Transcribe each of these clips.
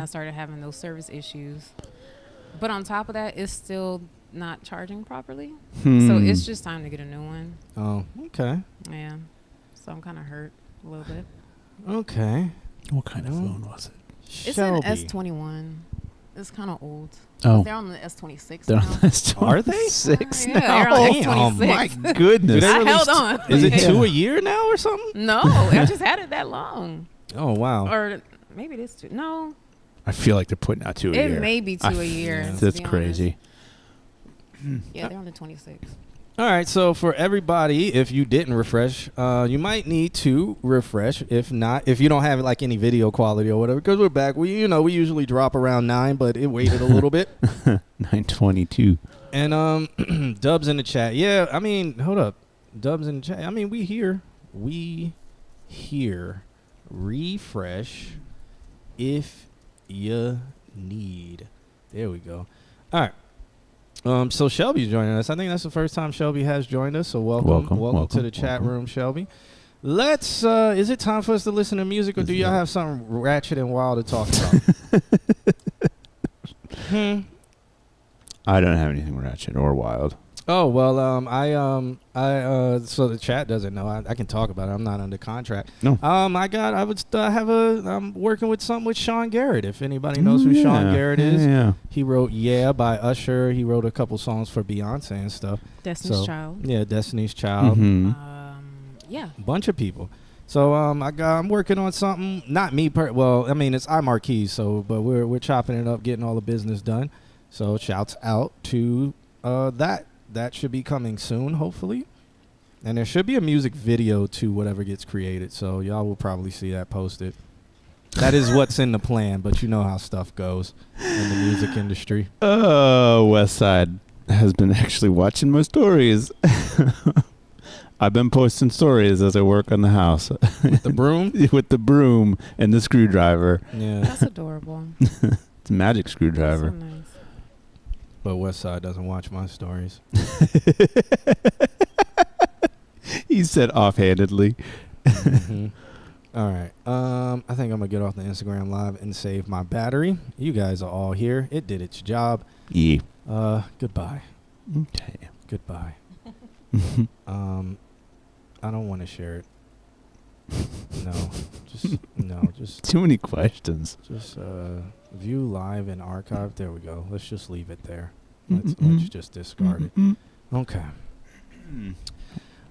I started having those service issues. But on top of that, it's still not charging properly. So it's just time to get a new one. Oh, okay. Yeah. So I'm kind of hurt a little bit. Okay. What kind of phone was it? It's an S21. It's kind of old. Oh. They're on the S26 They're now. on the S26 Are they? Yeah, they're on the Oh, S26. my goodness. I held on. Is it Yeah. 2 a year now or something? No, I just had it that long. Oh, wow. Or maybe it is 2. No, I feel like they're putting out 2 a year. it may be 2 a year. yeah. to That's be crazy. honest. Yeah, they're on the 26. All right, so for everybody, if you didn't refresh, you might need to refresh. If not, if you don't have like any video quality or whatever, because we're back. We usually drop around 9, but it waited a little bit. 922. And Dubs in the chat. Yeah, I mean, hold up. Dubs in the chat. I mean, we here. Refresh if you need. There we go. All right. So Shelby's joining us. I think that's the first time Shelby has joined us. So welcome to the chat room, Shelby. Let's. Is it time for us to listen to music, or do y'all have something ratchet and wild to talk about? I don't have anything ratchet or wild. Oh well, so the chat doesn't know. I can talk about it. I'm not under contract. No. I'm working with something with Sean Garrett. If anybody knows who Sean Garrett is, Yeah. he wrote "Yeah" by Usher. He wrote a couple songs for Beyonce and stuff. Destiny's Child. Yeah, Destiny's Child. Mm-hmm. Yeah. Bunch of people. So I'm working on something. Not me well, I mean it's iMarquee. So but we're chopping it up, getting all the business done. So shouts out to that. That should be coming soon, hopefully. And there should be a music video to whatever gets created. So y'all will probably see that posted. That is what's in the plan, but you know how stuff goes in the music industry. Westside has been actually watching my stories. I've been posting stories as I work on the house. With the broom? With the broom and the screwdriver. Yeah. That's adorable. It's a magic screwdriver. That's so nice. But Westside doesn't watch my stories. He said offhandedly. Mm-hmm. All right. I think I'm going to get off the Instagram Live and save my battery. You guys are all here. It did its job. Yeah. Goodbye. Okay. Goodbye. I don't want to share it. Just Too many questions. Just view live and archive. There we go. Let's just leave it there. Let's just discard it. Okay.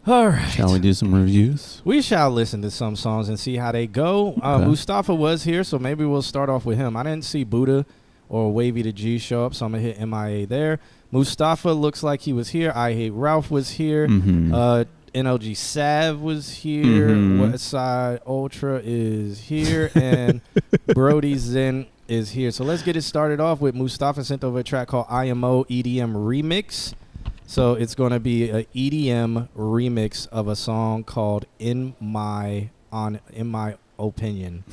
All right. Shall we do some reviews? We shall listen to some songs and see how they go. Okay. Mustafa was here, so maybe we'll start off with him. I didn't see Buddha or Wavy the G show up, so I'm going to hit MIA there. Mustafa looks like he was here. I Hate Ralph was here. NLG Sav was here. Westside Ultra is here. And Brody Zen is here. So let's get it started off with Mustafa sent over a track called IMO EDM Remix. So it's going to be an EDM remix of a song called In My Opinion,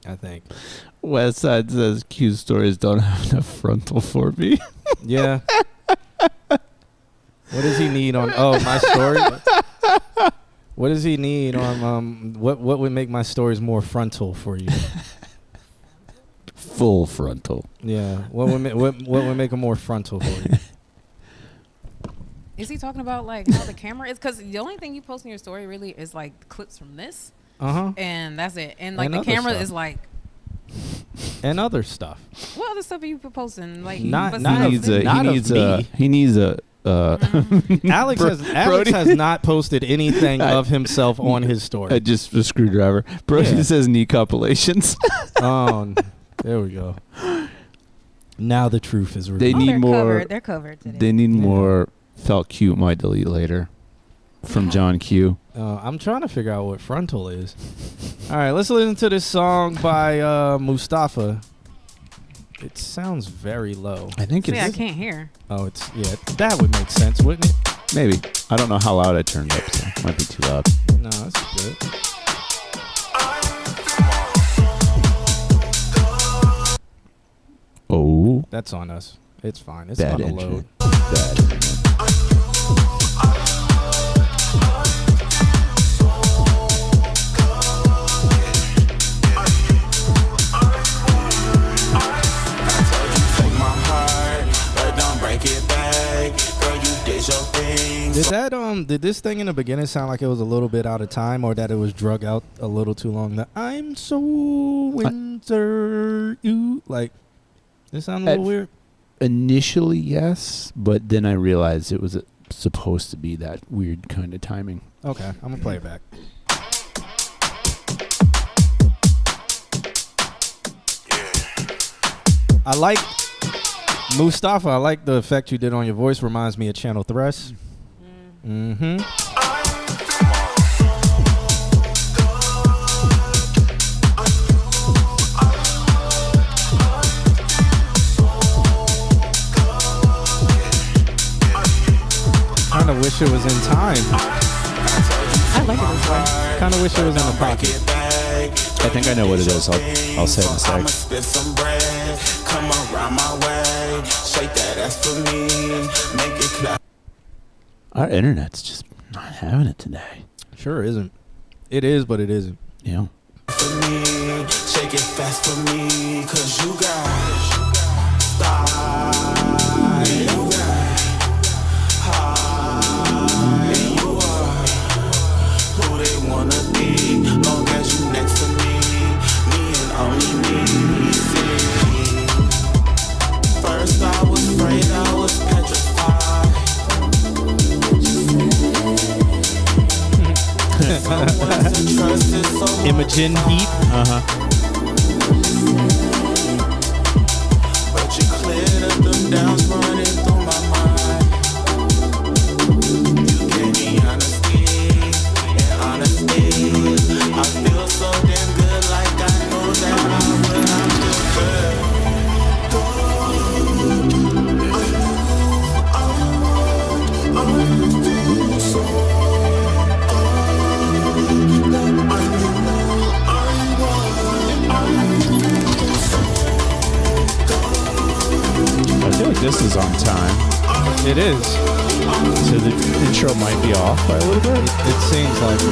I think. Westside says Q stories don't have enough frontal for me. Yeah. What does he need on? Oh, my story. What does he need on? What would make my stories more frontal for you? Full frontal. Yeah. What would make them more frontal for you? Is he talking about like how the camera is? Because the only thing you post in your story really is like clips from this. And that's it. And like And the other camera stuff. is like. And other stuff. What other stuff are you posting? Like Not besides this? He needs a Alex has not posted anything of himself on his story. Just a screwdriver. Brody says knee compilations. Oh, there we go. Now the truth is revealed. They need more. They're covered today. They need more. Felt cute. Might delete later. From John Q. I'm trying to figure out what frontal is. All right, let's listen to this song by Mustafa. It sounds very low. I think it's. I can't hear. Oh, that would make sense, wouldn't it? Maybe. I don't know how loud I turned up, so it might be too loud. No, that's good. Oh. That's on us. It's fine. It's Bad on the load. Bad internet. that did this thing in the beginning sound like it was a little bit out of time, or that it was drug out a little too long? That I'm so winter, you like. This sound a little weird. Initially, yes, but then I realized it was supposed to be that weird kind of timing. Okay, I'm gonna play it back. I like Mustafa. I like the effect you did on your voice. Reminds me of Channel Thrust. Mm-hmm. Kind of wish it was in time. I like it this way. Kind of wish it was in the pocket. I think I know what it is. I'll say it in a sec. Come around my way, shake that ass for me, make it clap. Our internet's just not having it today. Sure isn't. It is, but it isn't. Yeah. For me, shake it fast for me, 'cause you got style, you got high, and you are who they wanna be, long as you next to me and only me. See, first I was afraid, I was petrified. Imogen Heat. But you cleared up them downs running through my mind. You gave me honesty, and honesty, I feel so damn good, like I know that I will. I feel like this is on time. It is. So the intro might be off by a little bit. It seems like it.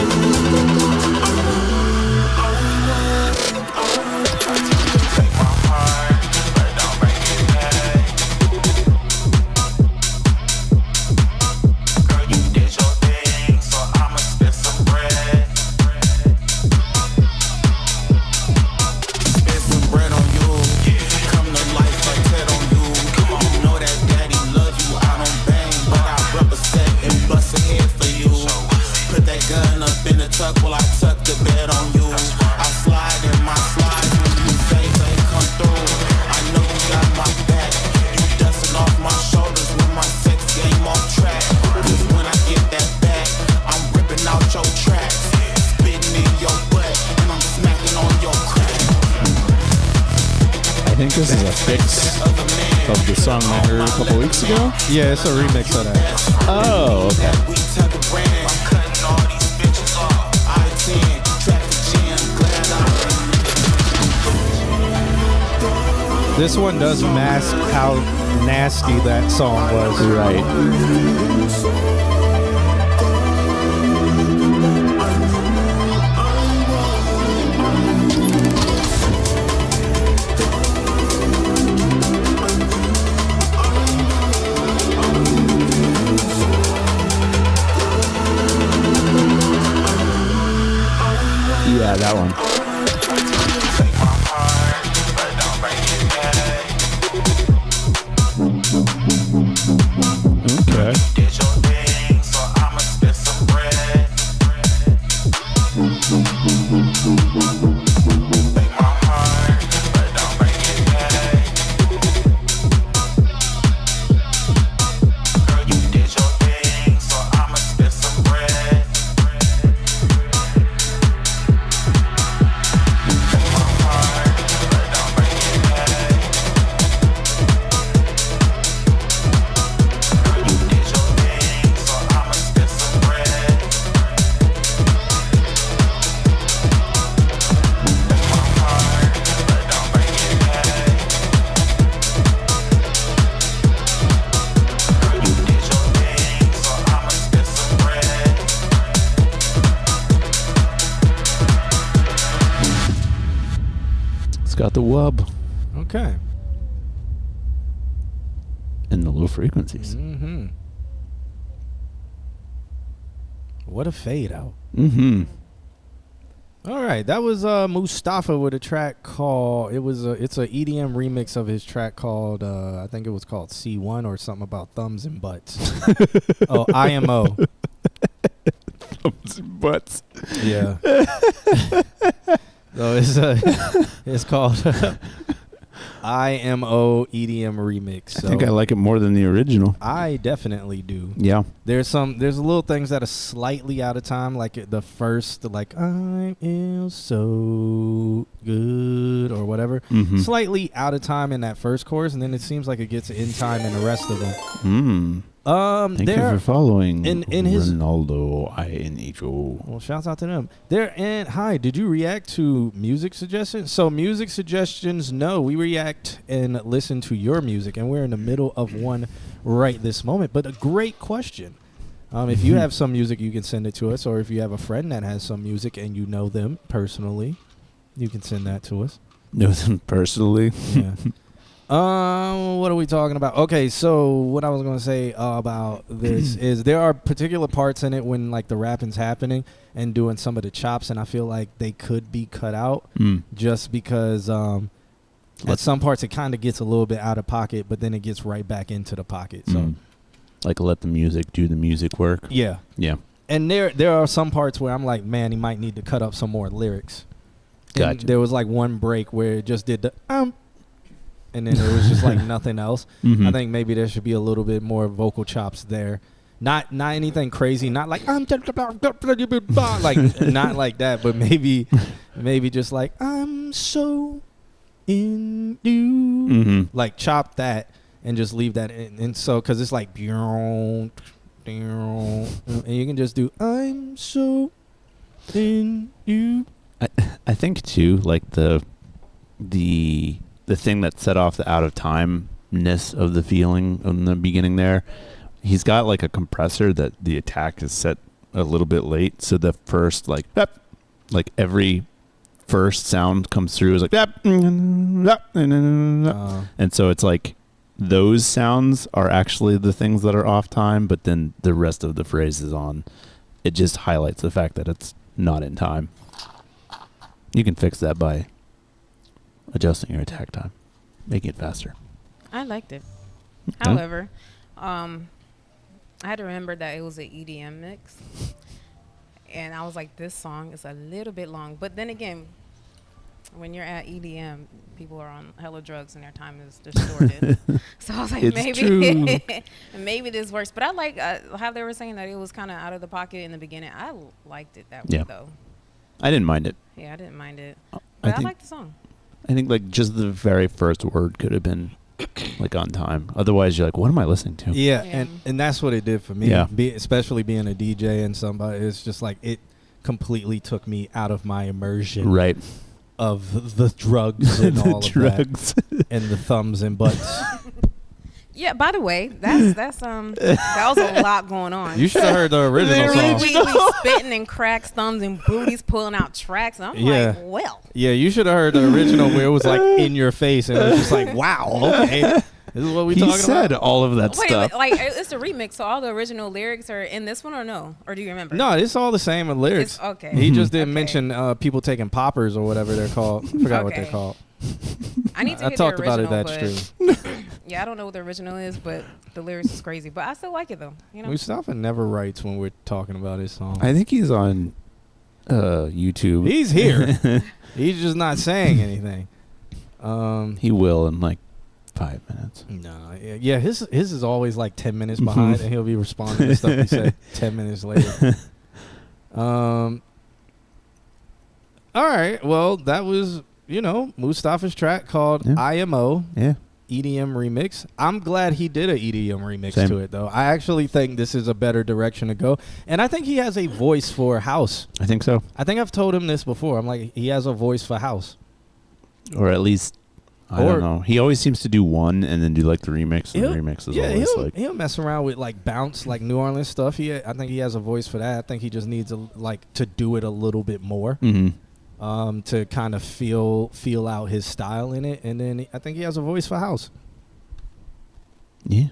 This is a fix of the song I heard a couple weeks ago. Yeah, it's a remix of that. Oh, okay. This one does mask how nasty that song was. Right. Yeah, that one. Okay. Got the wub. Okay. And the low frequencies. Mm-hmm. What a fade out. Mm-hmm. All right, that was Mustafa with a track called. It's a EDM remix of his track called. I think it was called C1 or something about thumbs and butts. Oh, IMO. Thumbs and butts. Yeah. So it's called IMO EDM remix. So I think I like it more than the original. I definitely do. Yeah. There's little things that are slightly out of time, like the first, like I am so good or whatever. Mm-hmm. Slightly out of time in that first chorus, and then it seems like it gets in time in the rest of them. Thank you for following in his Ronaldo INHO. Well, shouts out to them. And hi, did you react to music suggestions? So music suggestions, no, we react and listen to your music, and we're in the middle of one right this moment. But a great question. If you have some music, you can send it to us, or if you have a friend that has some music and you know them personally, you can send that to us. Know them personally? Yeah. What are we talking about? Okay, so what I was going to say about this is there are particular parts in it when like the rapping's happening and doing some of the chops, and I feel like they could be cut out just because at some parts it kind of gets a little bit out of pocket, but then it gets right back into the pocket. So like let the music do the music work. Yeah. And there are some parts where I'm like, man, he might need to cut up some more lyrics. Gotcha. And there was like one break where it just did the and then it was just like nothing else. I think maybe there should be a little bit more vocal chops there. Not anything crazy. Not like like not like that. But maybe just like I'm so in you. Like chop that and just leave that in. And so because it's like and you can just do I'm so in you. I think too, like the thing that set off the out of time-ness of the feeling in the beginning there, he's got like a compressor that the attack is set a little bit late, so the first like every first sound comes through is like and so it's like those sounds are actually the things that are off time, but then the rest of the phrase is on. It just highlights the fact that it's not in time. You can fix that by adjusting your attack time, making it faster. I liked it. Okay. However, I had to remember that it was an EDM mix. And I was like, this song is a little bit long. But then again, when you're at EDM, people are on hella drugs and their time is distorted. So I was like, maybe this works. But I like how they were saying that it was kind of out of the pocket in the beginning. I liked it that way, though. I didn't mind it. Yeah, I didn't mind it. But I liked the song. I think like just the very first word could have been like on time. Otherwise, you're like, what am I listening to? Yeah. And that's what it did for me. Yeah. Especially being a DJ and somebody, it's just like it completely took me out of my immersion. Right. Of the drugs and all of drugs. that. And the thumbs and butts. Yeah, by the way, that was a lot going on. You should have heard the original song. We spitting and cracks, thumbs and booties, pulling out tracks. And I'm like, well. Yeah, you should have heard the original where it was like in your face and it was just like, wow, okay. This is what we talking about. He said all of that Wait stuff. A minute, like it's a remix, so all the original lyrics are in this one or no? Or do you remember? No, it's all the same with lyrics. Okay. He just didn't mention people taking poppers or whatever they're called. I forgot what they're called. I need to hear talked the about original, it. That's true. Yeah, I don't know what the original is, but the lyrics is crazy. But I still like it though. You know, Mustafa never writes when we're talking about his song. I think he's on YouTube. He's here. He's just not saying anything. He will in like 5 minutes. No, yeah. His is always like 10 minutes behind, and he'll be responding to stuff he said 10 minutes later. All right. Well, that was Mustafa's track called IMO. Yeah. EDM remix. I'm glad he did an EDM remix Same. to it, though. I actually think this is a better direction to go. And I think he has a voice for house. I think so. I think I've told him this before. I'm like, he has a voice for house. Or at least, I don't know. He always seems to do one and then do like the remix. And the remix is always he'll mess around with like bounce, like New Orleans stuff. I think he has a voice for that. I think he just needs to do it a little bit more. To kind of feel out his style in it, and then I think he has a voice for house. Yeah.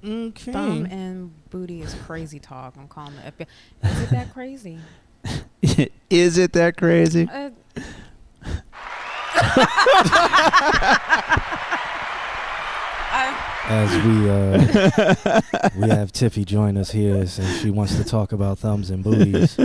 Okay. Thumb and booty is crazy talk. I'm calling the FBI. Is it that crazy? Is it that crazy? As we have Tiffy join us here, and she wants to talk about thumbs and booties.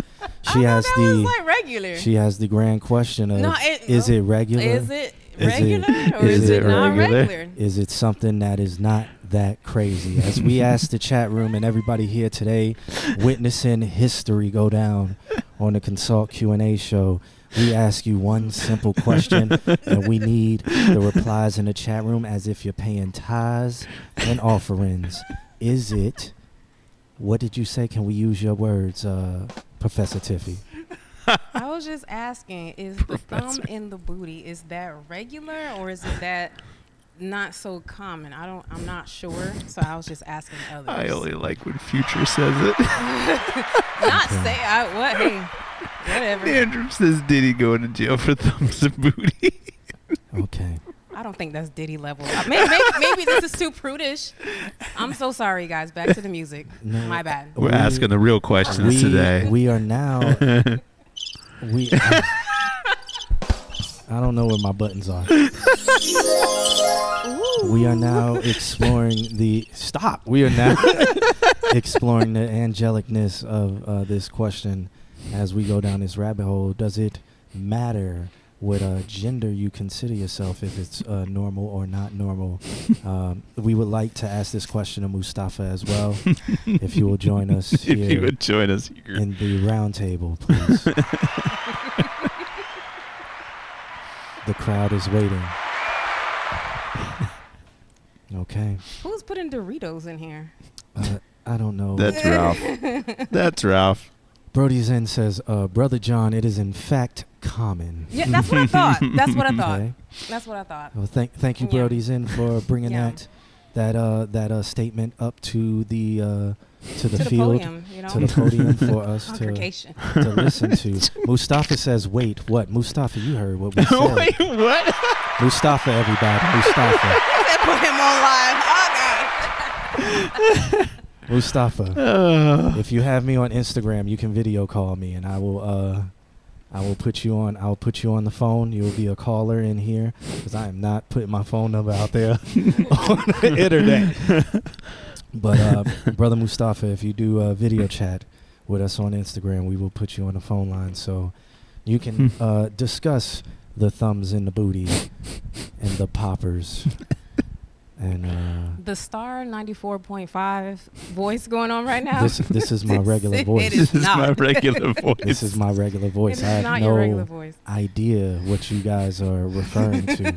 She has was like regular. She has the grand question of: No, is it regular? Is it regular or is is it it not regular? regular? Is it something that is not that crazy? As we ask the chat room and everybody here today, witnessing history go down on the Consult Q&A show, we ask you one simple question, and we need the replies in the chat room as if you're paying tithes and offerings. Is it? What did you say? Can we use your words, Professor Tiffy? I was just asking, is the thumb in the booty, is that regular or is it that not so common? I'm not sure, so I was just asking others. I only like when Future says it. Not say what? Hey, whatever. Andrew says Diddy going to jail for thumbs and booty. Okay. I don't think that's Diddy level. Maybe this is too prudish. I'm so sorry, guys. Back to the music. No. My bad. We're asking the real questions today. We are now. I don't know where my buttons are. We are now exploring the We are now exploring the angelicness of this question as we go down this rabbit hole. Does it matter what gender you consider yourself, if it's normal or not normal? We would like to ask this question to Mustafa as well. If you will join us If here you would join us here. in the round table, please. The crowd is waiting. Okay. Who's putting Doritos in here? I don't know. That's Ralph. That's Ralph. Brody Zen says, Brother John, it is in fact common. Yeah, that's what I thought. That's what I thought. Okay. That's what I thought. Well, thank you, Yeah. Brody Zen, for bringing Yeah. that statement up to the To the field, podium, you know? to the podium for us Congregation. to listen to. Mustafa says, "Wait, what? Mustafa, you heard what we said." Wait, what? Mustafa, everybody, Mustafa, Put him on live. Oh, God. Mustafa. If you have me on Instagram, you can video call me, and I will put you on. I'll put you on the phone. You'll be a caller in here, because I am not putting my phone number out there on the internet. But Brother Mustafa, if you do video chat with us on Instagram, we will put you on the phone line so you can discuss the thumbs in the booty and the poppers. And The Star 94.5 voice going on right now. this is my regular voice. It is This is not. my regular voice. This is my regular voice. It I is have not your regular no voice. idea what you guys are referring to.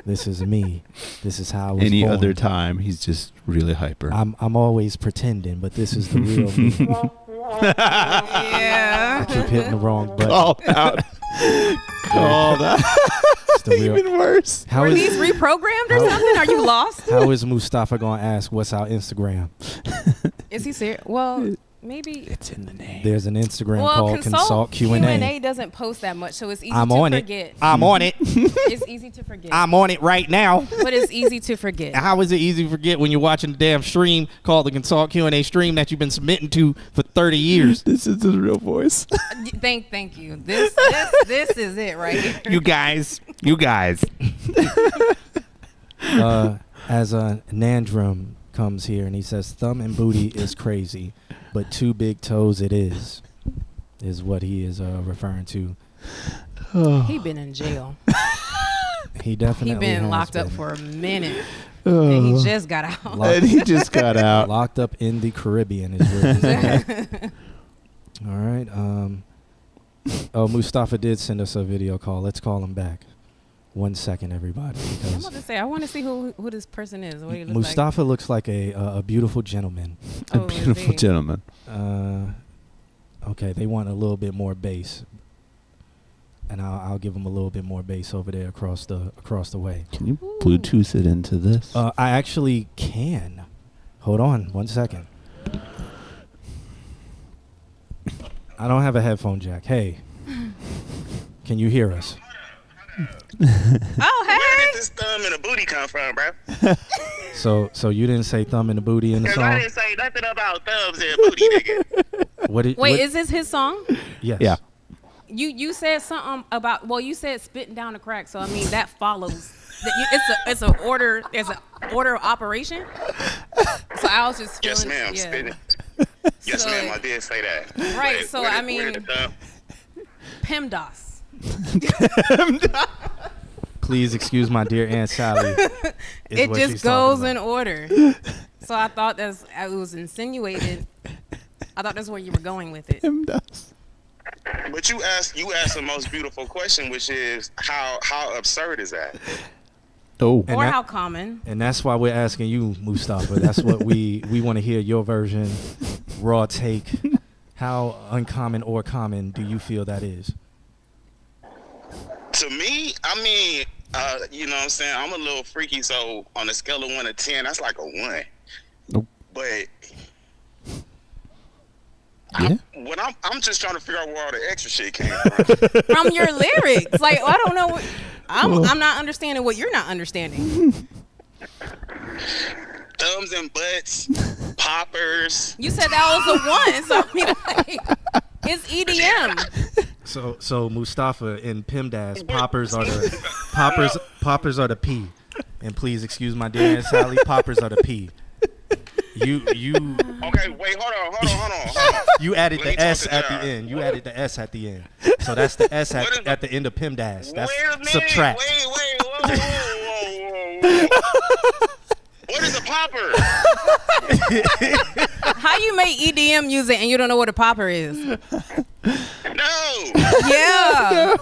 This is me. This is how I was Any born. other time, he's just really hyper. I'm always pretending, but this is the real me. Yeah. I keep hitting the wrong button. Call out. Call out. It's the real. Even worse. How Were is these reprogrammed or something? Are you lost? how is Mustafa gonna ask what's our Instagram? Is he serious? Well, maybe. It's in the name. There's an Instagram Well, called Consult Q&A. Q&A doesn't post that much, so it's easy I'm to on it. forget. I'm on it. It's easy to forget. I'm on it right now. But it's easy to forget. How is it easy to forget when you're watching the damn stream called the Consult Q&A stream that you've been submitting to for 30 years? This is his real voice. Thank you. This is it right here. You guys. As a Nandrum comes here and he says, thumb and booty is crazy, but two big toes it is what he is referring to. He been in jail. He definitely He been has locked up been for a minute. And he just got out. And he just got out. locked up in the Caribbean is where he's at. All right. Mustafa did send us a video call. Let's call him back. 1 second, everybody. I'm Because about to say, I want to see who this person is. What he looks Mustafa looks like a beautiful gentleman. A Oh, is beautiful he? gentleman. Okay, they want a little bit more bass, and I'll give them a little bit more bass over there across the way. Can you Bluetooth it into this? I actually can. Hold on 1 second. I don't have a headphone jack. Hey, can you hear us? Oh, Where hey. did this thumb and a booty come from, bro? So you didn't say thumb in the booty in the Because I song? didn't say nothing about thumbs and booty, nigga. Wait, is this his song? Yes. Yeah. You said something about, well, you said spitting down the crack, so I mean that follows. It's an order. There's an order of operation. So I was just feeling, Yes, ma'am. yeah. Spit it. Yes, So- ma'am. I did say that. Right, But so where I did- where did mean- the thumb- PEMDAS. Please excuse my dear Aunt Sally. is It what just she's talking goes in about. order. So I thought it was insinuated. I thought that's where you were going with it. But you asked the most beautiful question, which is how absurd is that? Oh. And Or that- how common. And that's why we're asking you, Mustafa. That's what we want to hear your version, raw take. How uncommon or common do you feel that is? To me, I mean, you know what I'm saying? I'm a little freaky, so on a scale of 1 to 10, that's like a 1. Nope. But Yeah. I'm just trying to figure out where all the extra shit came from. From your lyrics. Like, I don't know what I'm not understanding what you're not understanding. Thumbs and butts, poppers. You said that was a 1, so I mean, like, it's EDM. So Mustafa in PEMDAS, poppers are the P. And please excuse my dear Aunt Sally, poppers are the P. You Okay, wait, hold on. you added Let me the talk S to at the John. end. You added the S at the end. So that's the S What is at the end of PEMDAS. That's Wait a minute. subtract. Wait, whoa. What is a popper? How you make EDM music and you don't know what a popper is? No. Yeah.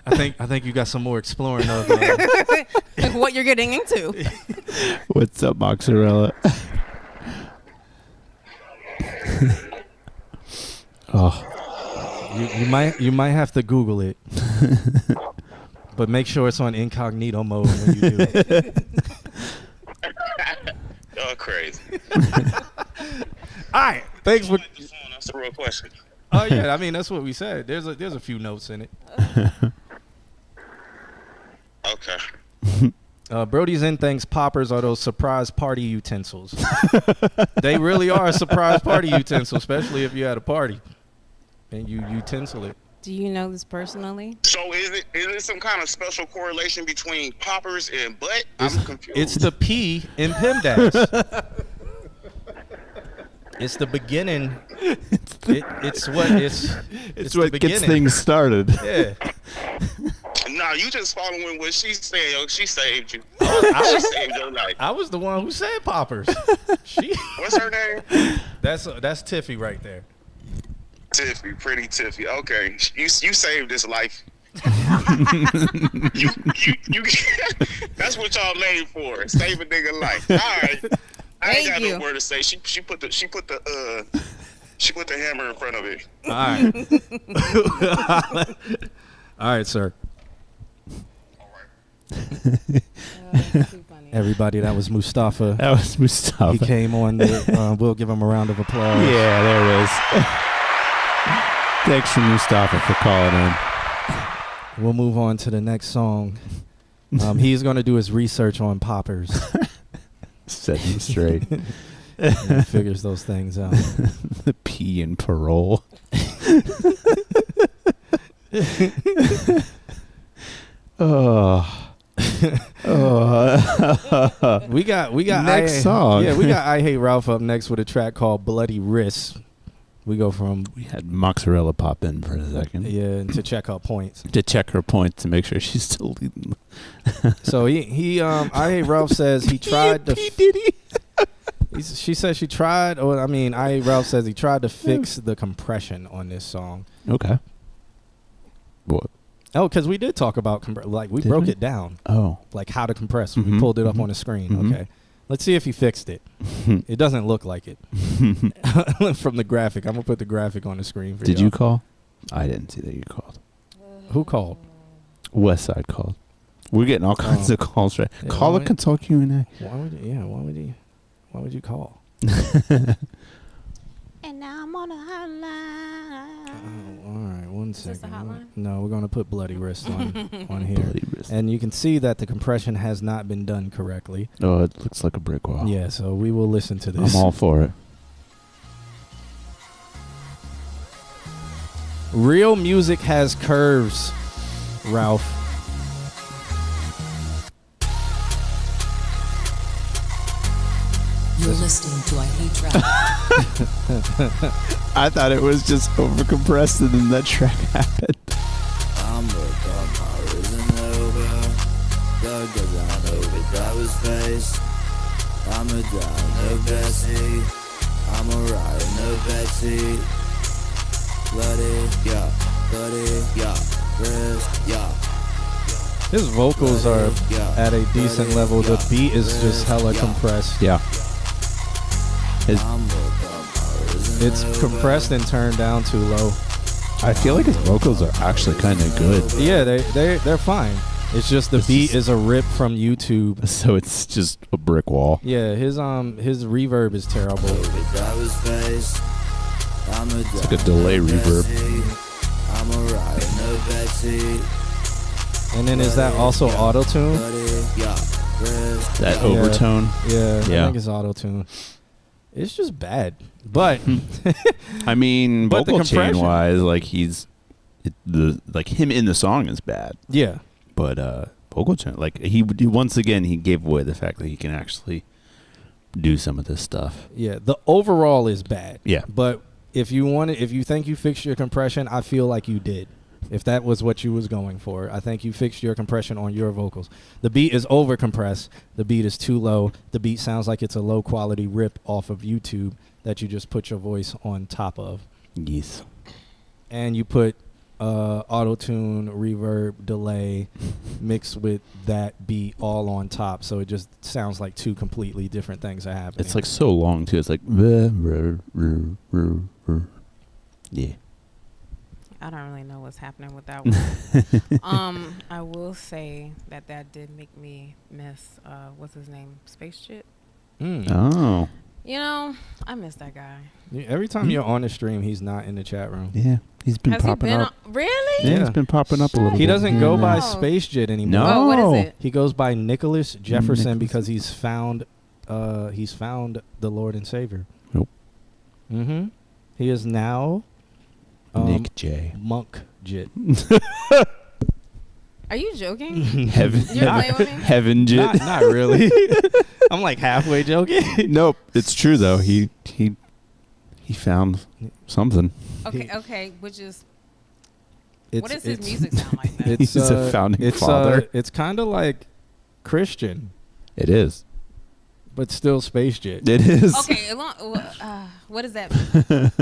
I think you got some more exploring of. Like what you're getting into. What's up, mozzarella? Oh, You might have to Google it, but make sure it's on incognito mode when you do it. Y'all crazy. All right, thanks for. That's the real question. Oh yeah, I mean that's what we said. There's a few notes in it. Okay. Brody's in thinks poppers are those surprise party utensils. They really are a surprise party utensil, especially if you're at a party and you utensil it. Do you know this personally? So is it some kind of special correlation between poppers and butt? I'm confused. It's the P in PEMDAS. It's the beginning. It's what what the gets beginning. things started. Yeah. Nah, you just following what she said. Yo, she saved you. I She was, saved your life. I was the one who said poppers. She. What's her name? That's Tiffy right there. Tiffy, pretty Tiffy. Okay, you saved this life. you that's what y'all made for. Save a nigga life. All right. I ain't Thank got you. no word to say. She put the hammer in front of it. All right. All right, sir. Everybody, that was Mustafa. That was Mustafa. He came on. We'll give him a round of applause. Yeah, there it is. Thanks for Mustafa for calling in. We'll move on to the next song. He's going to do his research on poppers. Set him straight. And he figures those things out. The P in parole. Oh. We got Next song. Yeah, we got I Hate Ralph up next with a track called Bloody Wrists. We go from We had mozzarella pop in for a second. yeah to check her points. To check her points to make sure she's still leading. So he I Hate Ralph says he tried to. She says she tried, or I mean, I Hate Ralph says he tried to fix the compression on this song. Okay. What? Oh, because we did talk about we Did broke we? it down, Oh. like how to compress. We Mhm, pulled it up mhm, on the screen. mhm. Okay, let's see if he fixed it. It doesn't look like it from the graphic. I'm gonna put the graphic on the screen for Did y'all. you call? I didn't see that you called. Who called? West Side called. We're getting all kinds of calls right. Yeah, Call why a don't- consult Q&A. Why would you call? And now I'm on a hotline. Oh, all right. 1 Is this second. the hotline? No, we're gonna put bloody wrist on here, Bloody wrist. and you can see that the compression has not been done correctly. Oh, it looks like a brick wall. Yeah, so we will listen to this. I'm all for it. Real music has curves, Ralph. You're listening to I Hate Rap. I thought it was just overcompressed and then that track happened. I'm work on my risen over. Dog goes on over driver's face. I'm a down no Bessie. I'm a ride no Betsy. Bloody, yeah, wrist, yeah. His vocals are at a decent level. The beat is just hella compressed. Yeah. I'm work on my risen It's compressed and turned down too low. I feel like his vocals are actually kind of good. Yeah, they're fine. It's just the beat is a rip from YouTube. So it's just a brick wall. Yeah, his reverb is terrible. over driver's face. I'm a It's like a delay reverb. I'm a ride no Betsy. And then is that also auto-tune? Bloody, yeah, wrist, That Yeah. overtone. Yeah, I Yeah. think it's auto-tune. It's just bad. But I mean, But the vocal chain compression- wise, like like him in the song is bad. yeah, But vocal chain, like he once again he gave away the fact that he can actually do some of this stuff. yeah, the overall is bad. Yeah. But if you think you fixed your compression, I feel like you did. If that was what you was going for, I think you fixed your compression on your vocals. The beat is over compressed. The beat is too low. The beat sounds like it's a low quality rip off of YouTube that you just put your voice on top of. Yes. And you put auto-tune, reverb, delay mixed with that beat all on top. So it just sounds like two completely different things are happening. It's like so long too. It's like yeah. I don't really know what's happening with that one. I will say that did make me miss what's his name, Space Jit. Oh. You know, I miss that guy. Every time you're on the stream, he's not in the chat room. Yeah. He's been Has popping he been up. really? Yeah, Yeah. he's been popping up a little bit. He doesn't here go and by there. Space Jit anymore. No. Oh, what is it? He goes by Nicholas Jefferson Nicholas. because he's found the Lord and Savior. Nope. Mm-hmm. He is now Nick J. Monk Jit. Are you joking? Heaven. You're playing with me? Heaven Jit. Not really. I'm like halfway joking. Nope. It's true though. He found something. Okay, which is It's, what does his it's- music sound like then? It's He's a founding it's, father. It's kind of like Christian, It is. but still Space Jit. It is. Okay, what does that mean?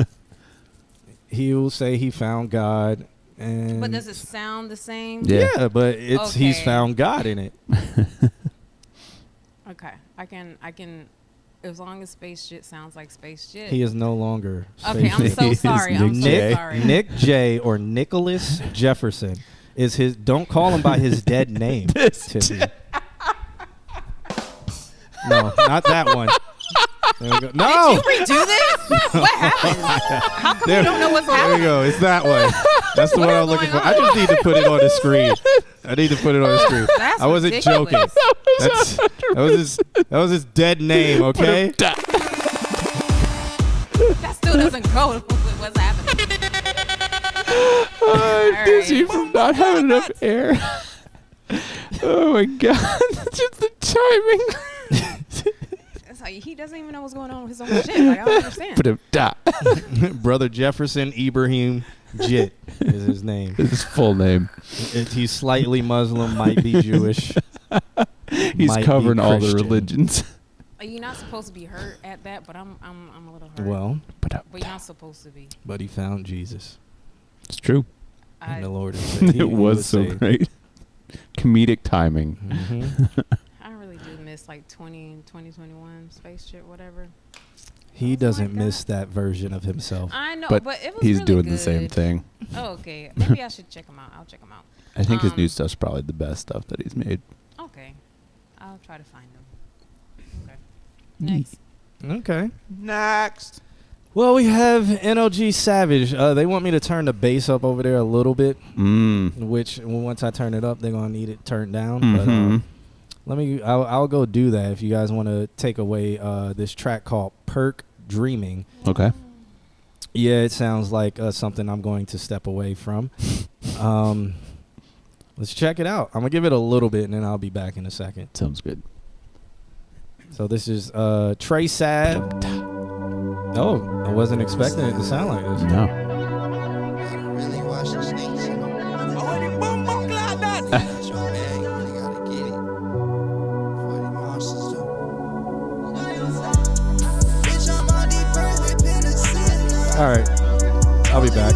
He will say he found God, and But does it sound the same? Yeah. yeah, but it's he's Okay. found God in it. Okay, I can. As long as Space Jit sounds like Space Jit. He is no longer. Okay, Space I'm Jit. so He is sorry. I'm so Nick sorry. Nick J or Nicholas Jefferson is his. Don't call him by his dead name. Tiffy. No, not that one. There we go. No, Did you redo this? What happened? How come There- you don't know what's there we happening? go. It's that one. That's the one What I'm is looking for. going I just on? need to put it on the screen. I need to put it on the screen. That's I wasn't ridiculous. joking. That was his dead name. Okay. That still doesn't go with what's happening. I'm dizzy right. from not having enough air. Oh my god. Just the timing. It's like he doesn't even know what's going on with his own shit. Like I don't understand. Put him da. Brother Jefferson Ibrahim Jit is his name. His full name. He's slightly Muslim, might be Jewish. He's might be covering all the Christian. religions. You're not supposed to be hurt at that, but I'm a little hurt. Well, But you're not supposed to be. but he found Jesus It's true. and the I, Lord. And Savior. He It was so saved. great. Comedic timing. Mhm. I really do miss like 2021 Space Shit, whatever. He Oh doesn't my miss that version of himself. I know, But but it was He's really doing good. the same thing. Oh, okay. Maybe I should check him out. I'll check him out. I think his new Um, stuff's probably the best stuff that he's made. Okay. I'll try to find him. Okay. Yeet. Next. Okay. Next. Well, we have NLG Savage. They want me to turn the bass up over there a little bit, which once I turn it up, they're gonna need it turned down. But I'll go do that if you guys want to take away this track called Perk Dreaming. Okay. Yeah, it sounds like something I'm going to step away from. Let's check it out. I'm gonna give it a little bit, and then I'll be back in a second. Sounds good. So this is Trey Sav. Oh, I wasn't expecting it to sound like this. No. Really watch the snakes, you know. All right, I'll be back.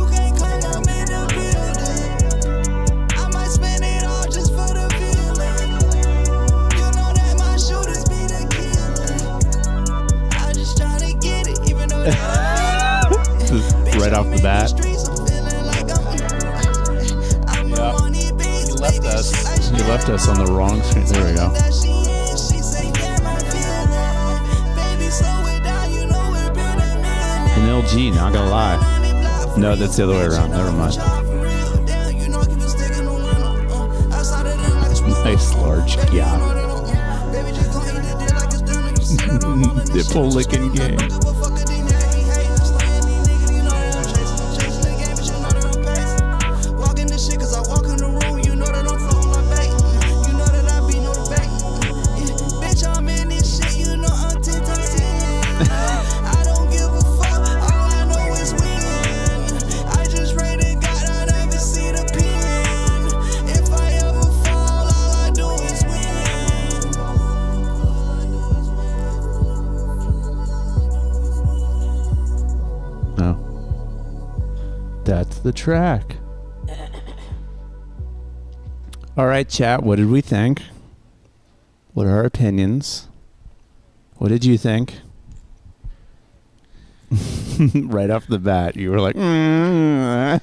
Right off the bat. Yeah. You left us on the wrong screen. There we go. An LG, not gonna lie. No, that's the other way around. Never mind. Nice large gap. Nipple licking game. That's the track. All right, chat. What did we think? What are our opinions? What did you think? Right off the bat, you were like, No.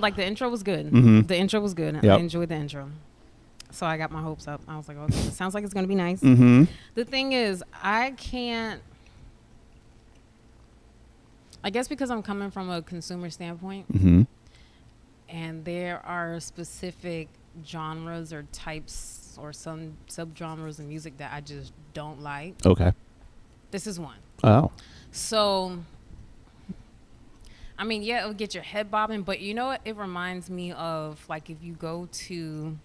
Like the intro was good. Mhm. The intro was good. Yep. I enjoyed the intro. So I got my hopes up. I was like, okay, it sounds like it's going to be nice. mm-hmm. The thing is, I guess because I'm coming from a consumer standpoint, Mm-hmm. and there are specific genres or types or some subgenres of music that I just don't like. Okay. This is one. Oh. So, I mean, yeah, it'll get your head bobbing, but you know what? It reminds me of, like, if you go to,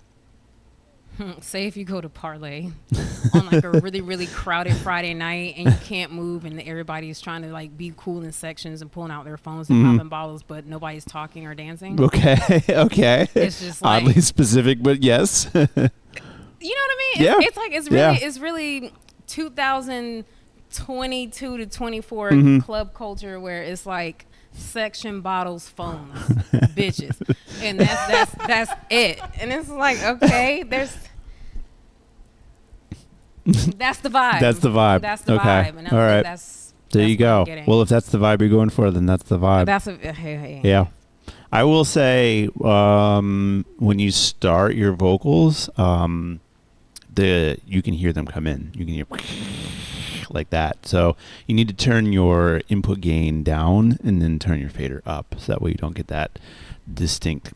say if you go to Parlay on, like, a really, really crowded Friday night and you can't move and everybody's trying to, like, be cool in sections and pulling out their phones and popping bottles, but nobody's talking or dancing. Okay. Okay. It's just like, Oddly specific, but yes. you know what I mean? Yeah. It's really 2022 to 24 club culture where it's like section, bottles, phones, bitches, and that's it. And it's like, okay, that's the vibe. That's the vibe. That's the Okay. vibe. And All right. That's There that's you what go. I'm getting. Well, if that's the vibe you're going for, then that's the vibe. That's hey. Yeah. I will say, when you start your vocals, you can hear them come in. You can hear like that. So you need to turn your input gain down and then turn your fader up, so that way you don't get that distinct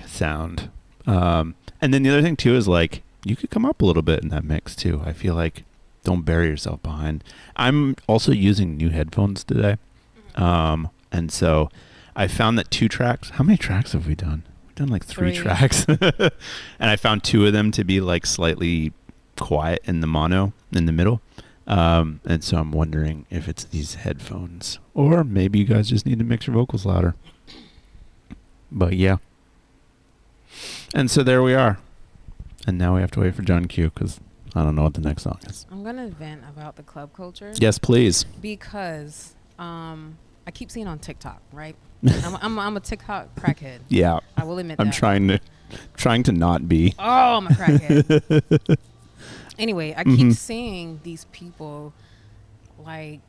sound. And then the other thing too is, like, you could come up a little bit in that mix too. I feel like don't bury yourself behind. I'm also using new headphones today, and so I found that 2 tracks. How many tracks have we done? We've done like 3 tracks, and I found 2 of them to be like slightly quiet in the mono in the middle. And so I'm wondering if it's these headphones, or maybe you guys just need to mix your vocals louder. But yeah. And so there we are. And now we have to wait for John Q, because I don't know what the next song is. I'm gonna vent about the club culture. Yes, please. Because I keep seeing on TikTok, right? I'm a TikTok crackhead. Yeah. I will admit I'm that. trying to not be. Oh, I'm a crackhead. Anyway, I keep seeing these people like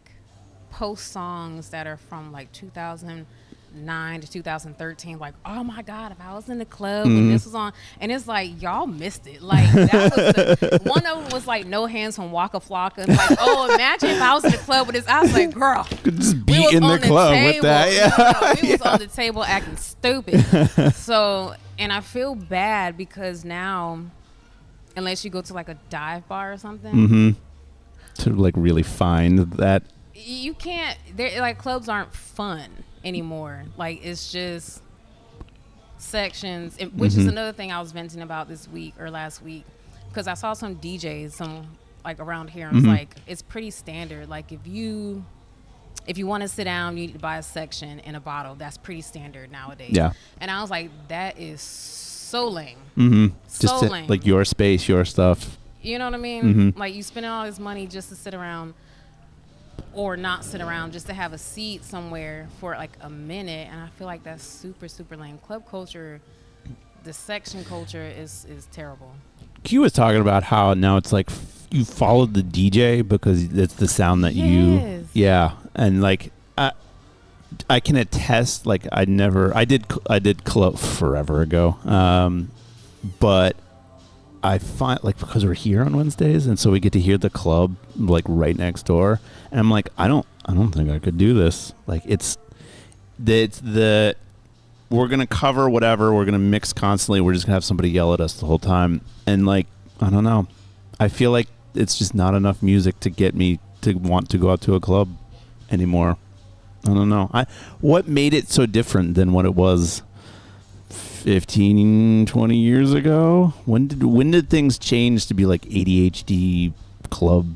post songs that are from like 2009 to 2013. Like, oh my God, if I was in the club when this was on, and it's like, y'all missed it. Like, that was one of them was like No Hands from Waka Flocka. It's like, oh, imagine if I was in the club with this. I was like, girl, Just be be in the club with that. Yeah. We was on the table acting stupid. So, and I feel bad because now, unless you go to like a dive bar or something, Mm-hmm. To like really find that. you can't. Like clubs aren't fun anymore. Like it's just sections, which is another thing I was venting about this week or last week, because I saw some DJs, like around here, and it's like it's pretty standard. Like if you want to sit down, you need to buy a section and a bottle. That's pretty standard nowadays. Yeah. And I was like, that is so lame. Mm-hmm. So Just lame. like your space, your stuff. You know what I mean? Mm-hmm. Like you spending all this money just to sit around, or not sit around, just to have a seat somewhere for like a minute. And I feel like that's super, super lame. Club culture, the section culture is terrible. Q was talking about how now it's like you followed the DJ because it's the sound that Yes. yeah. And like I can attest, like I did club forever ago, but I find like because we're here on Wednesdays and so we get to hear the club like right next door, and I'm like I don't think I could do this. Like it's the we're gonna cover whatever, we're gonna mix constantly, we're just gonna have somebody yell at us the whole time, and like I don't know, I feel like it's just not enough music to get me to want to go out to a club anymore. I don't know. What made it so different than what it was 15, 20 years ago? When did things change to be like ADHD club?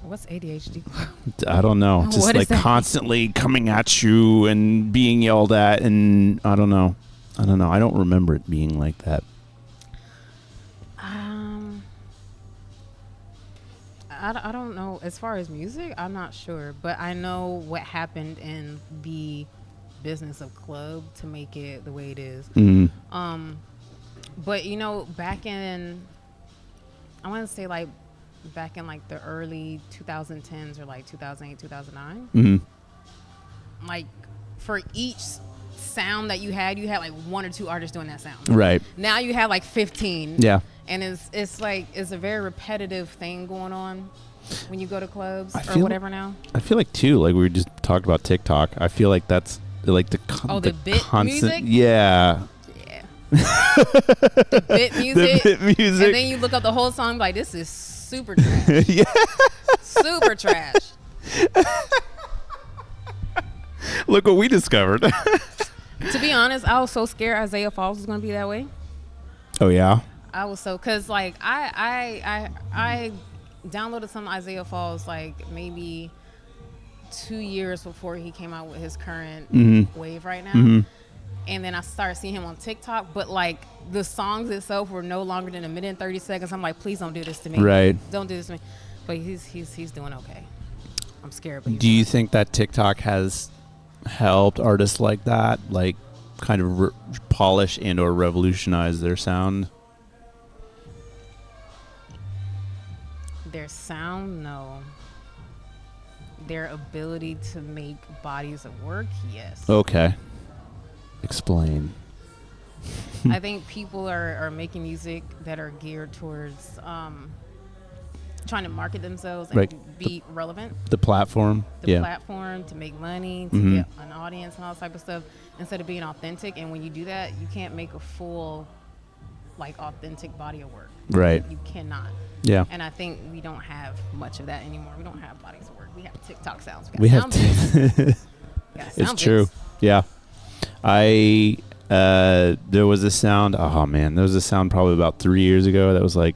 What's ADHD? I don't know. Just What is like that? constantly coming at you and being yelled at, and I don't know. I don't remember it being like that. I don't know. As far as music, I'm not sure. But I know what happened in the business of club to make it the way it is. Mm-hmm. But, you know, back in, I want to say like back in like the early 2010s or like 2008, 2009. Mm-hmm. Like for each sound that you had like one or two artists doing that sound. Right. Now you have like 15. Yeah. And it's like it's a very repetitive thing going on when you go to clubs or feel- whatever now. I feel like too, like we just talked about TikTok. I feel like that's like the The bit music? Yeah. Yeah. The bit music. The bit music. And then you look up the whole song like this is super trash. Yeah. Super trash. Look what we discovered. To be honest, I was so scared Isaiah Falls was going to be that way. Oh yeah. I was so, cause like I downloaded some Isaiah Falls like maybe 2 years before he came out with his current wave right now, and then I started seeing him on TikTok. But like the songs itself were no longer than a minute and 30 seconds. I'm like, please don't do this to me. Right. Don't do this to me. But he's doing okay. I'm scared. But Do you think that TikTok has helped artists like that, like kind of polish and or revolutionize their sound? Their sound, no. Their ability to make bodies of work, yes. Okay. Explain. I think people are making music that are geared towards trying to market themselves and Right. be relevant. The platform. The Yeah. platform to make money, to get an audience and all that type of stuff, instead of being authentic. And when you do that, you can't make a full, like, authentic body of work. Right. You cannot. Yeah. And I think we don't have much of that anymore. We don't have bodies of work. We have TikTok sounds. We have. It's It's true. Yeah. There was a sound. Oh man, there was a sound probably about 3 years ago that was like,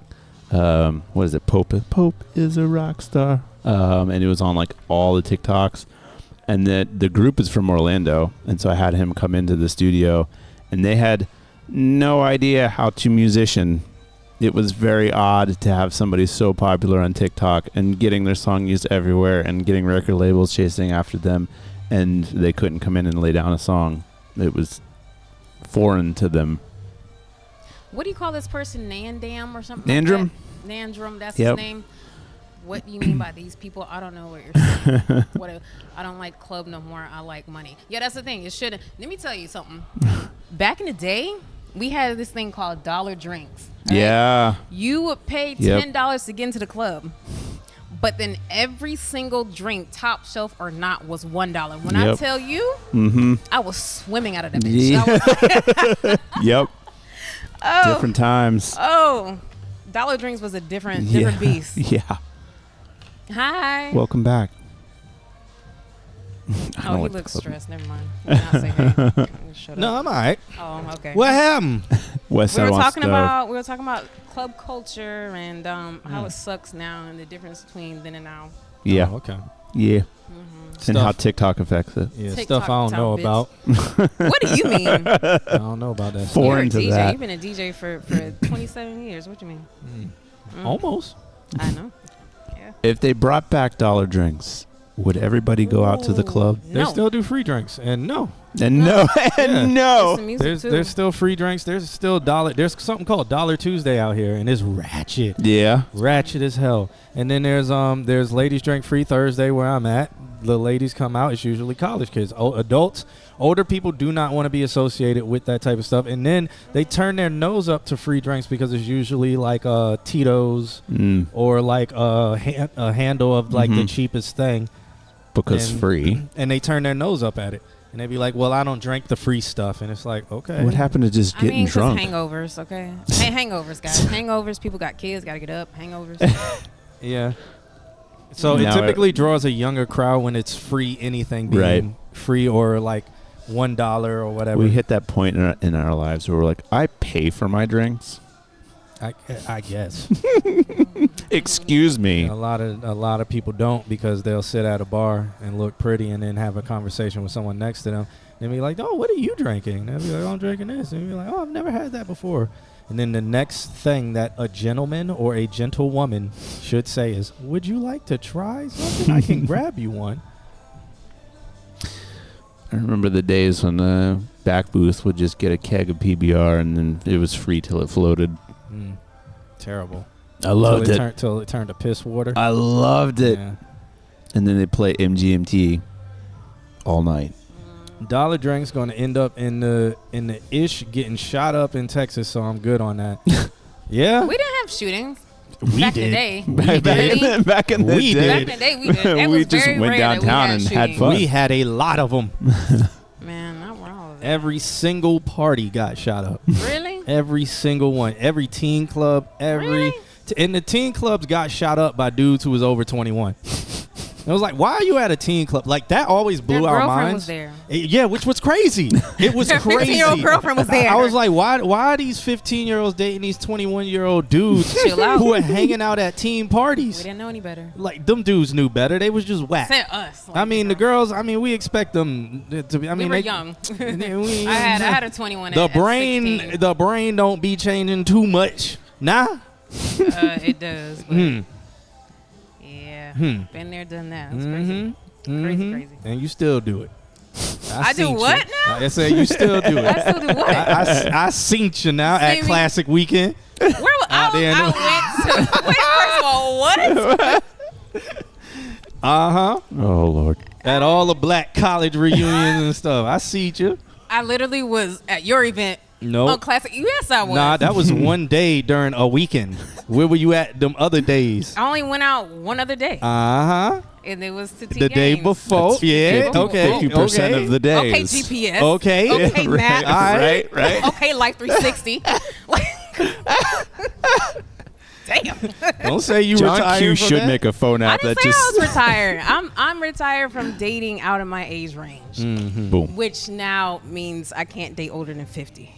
what is it? Pope is a rock star. And it was on like all the TikToks. And the group is from Orlando, and so I had him come into the studio, and they had no idea how to musician. It was very odd to have somebody so popular on TikTok and getting their song used everywhere and getting record labels chasing after them, and they couldn't come in and lay down a song. It was foreign to them. What do you call this person? Nandam or something? Nandram? Like that? Nandram, that's Yep. his name. What do you mean by these people? I don't know what you're saying. I don't like club no more. I like money. Yeah, that's the thing. It shouldn't. Let me tell you something. Back in the day, we had this thing called dollar drinks. Right? Yeah. You would pay Yep. $10 to get into the club. But then every single drink, top shelf or not, was $1. When I Yep. tell you, I was swimming out of that bitch. Yeah. I was like, Yep. oh, Different times. oh, dollar drinks was a different beast. Yeah. Hi. Welcome back. I Oh, know he what looks club- stressed. Never mind. I'll not say hey. Shut No, up. I'm all right. Oh, okay. What happened? West we Side were wants talking to- about club culture and how it sucks now and the difference between then and now. Yeah. Oh, okay. Yeah. And Stuff. how TikTok affects it. Yeah, TikTok stuff I don't know town, about. What do you mean? I don't know about that. For- Foreign You're a to DJ. that. You've been a DJ for 27 years. What do you mean? Almost. I know. Yeah. If they brought back dollar drinks, would everybody go out to the club? They No. still do free drinks, and no, And no, and Yeah. It's no. the music there's too. there's still free drinks. There's still dollar. There's something called Dollar Tuesday out here, and it's ratchet, Yeah. ratchet as hell. And then there's ladies drink free Thursday where I'm at. The ladies come out. It's usually college kids. Adults, older people do not want to be associated with that type of stuff. And then they turn their nose up to free drinks because it's usually like Tito's Mm. or like a handle of like the Mhm. cheapest thing. Because And- free. And they turn their nose up at it. And they be like, well, I don't drink the free stuff. And it's like, okay. What happened to just I getting mean, 'cause drunk? hangovers, okay? Hangovers, guys. Hangovers. People got kids, got to get up. Hangovers. Yeah. So Now it typically draws a younger crowd when it's free anything being Right. free or like $1 or whatever. We hit that point in our lives where we're like, I pay for my drinks. I guess. Excuse me. A lot of people don't because they'll sit at a bar and look pretty and then have a conversation with someone next to them and be like, "Oh, what are you drinking?" And they'll be like, "Oh, I'm drinking this." And you'll be like, "Oh, I've never had that before." And then the next thing that a gentleman or a gentlewoman should say is, "Would you like to try something? I can grab you one." I remember the days when the back booth would just get a keg of PBR and then it was free till it floated. Terrible. I loved it. Till it turned to piss water. I loved it. Yeah. And then they play MGMT all night. Dollar drink's going to end up in the ish getting shot up in Texas, so I'm good on that. Yeah, We didn't have shootings we back did. in the day. did. Back in the We day. did. Back in the day, we did. That We was just very went rare that we downtown had and had shootings. fun. We had a lot of them. Man, not all of that. Every single party got shot up. Really? Every single one. Every teen club. Really? And the teen clubs got shot up by dudes who was over 21. It was like, why are you at a teen club? Like, that always blew Their our girlfriend minds. was there. Yeah, which was crazy. It was Their crazy. 15-year-old girlfriend was there. I was like, why are these 15-year-olds dating these 21-year-old dudes Chill out. who are hanging out at teen We parties? didn't know any better. Like, them dudes knew better. They was just whack. Said us. I mean, the girls, we expect them to be, We mean, were they, young. we- I had a 21 the at brain 16. the brain don't be changing too much. Nah. It does. But Hmm. yeah. Hmm. Been there, done that. That's crazy. Mhm. Crazy, Mhm. crazy. And you still do it. I do seen what you. now? I said you still do it. I still do what? I seen you now See at me? Classic Weekend. Where was Out there in I went to? Wait, first of all, what? Uh-huh. Oh, Lord. At all the black college reunions and stuff. I see you. I literally was at your event No. on Classic. Yes, I was. Nah, that was one day during a weekend. Where were you at them other days? I only went out one other day, Uh-huh. and it was to T The day Games. before. That's Yeah. 50 Okay. 50% okay. of the days. Okay, GPS. Okay. Okay, right, Matt. Alright. right. Okay, Life 360. Damn. Don't say you John retired Q from should that. make a phone I app didn't that say I just was retired. I'm retired from dating out of my age range, boom. which now means I can't date older than 50.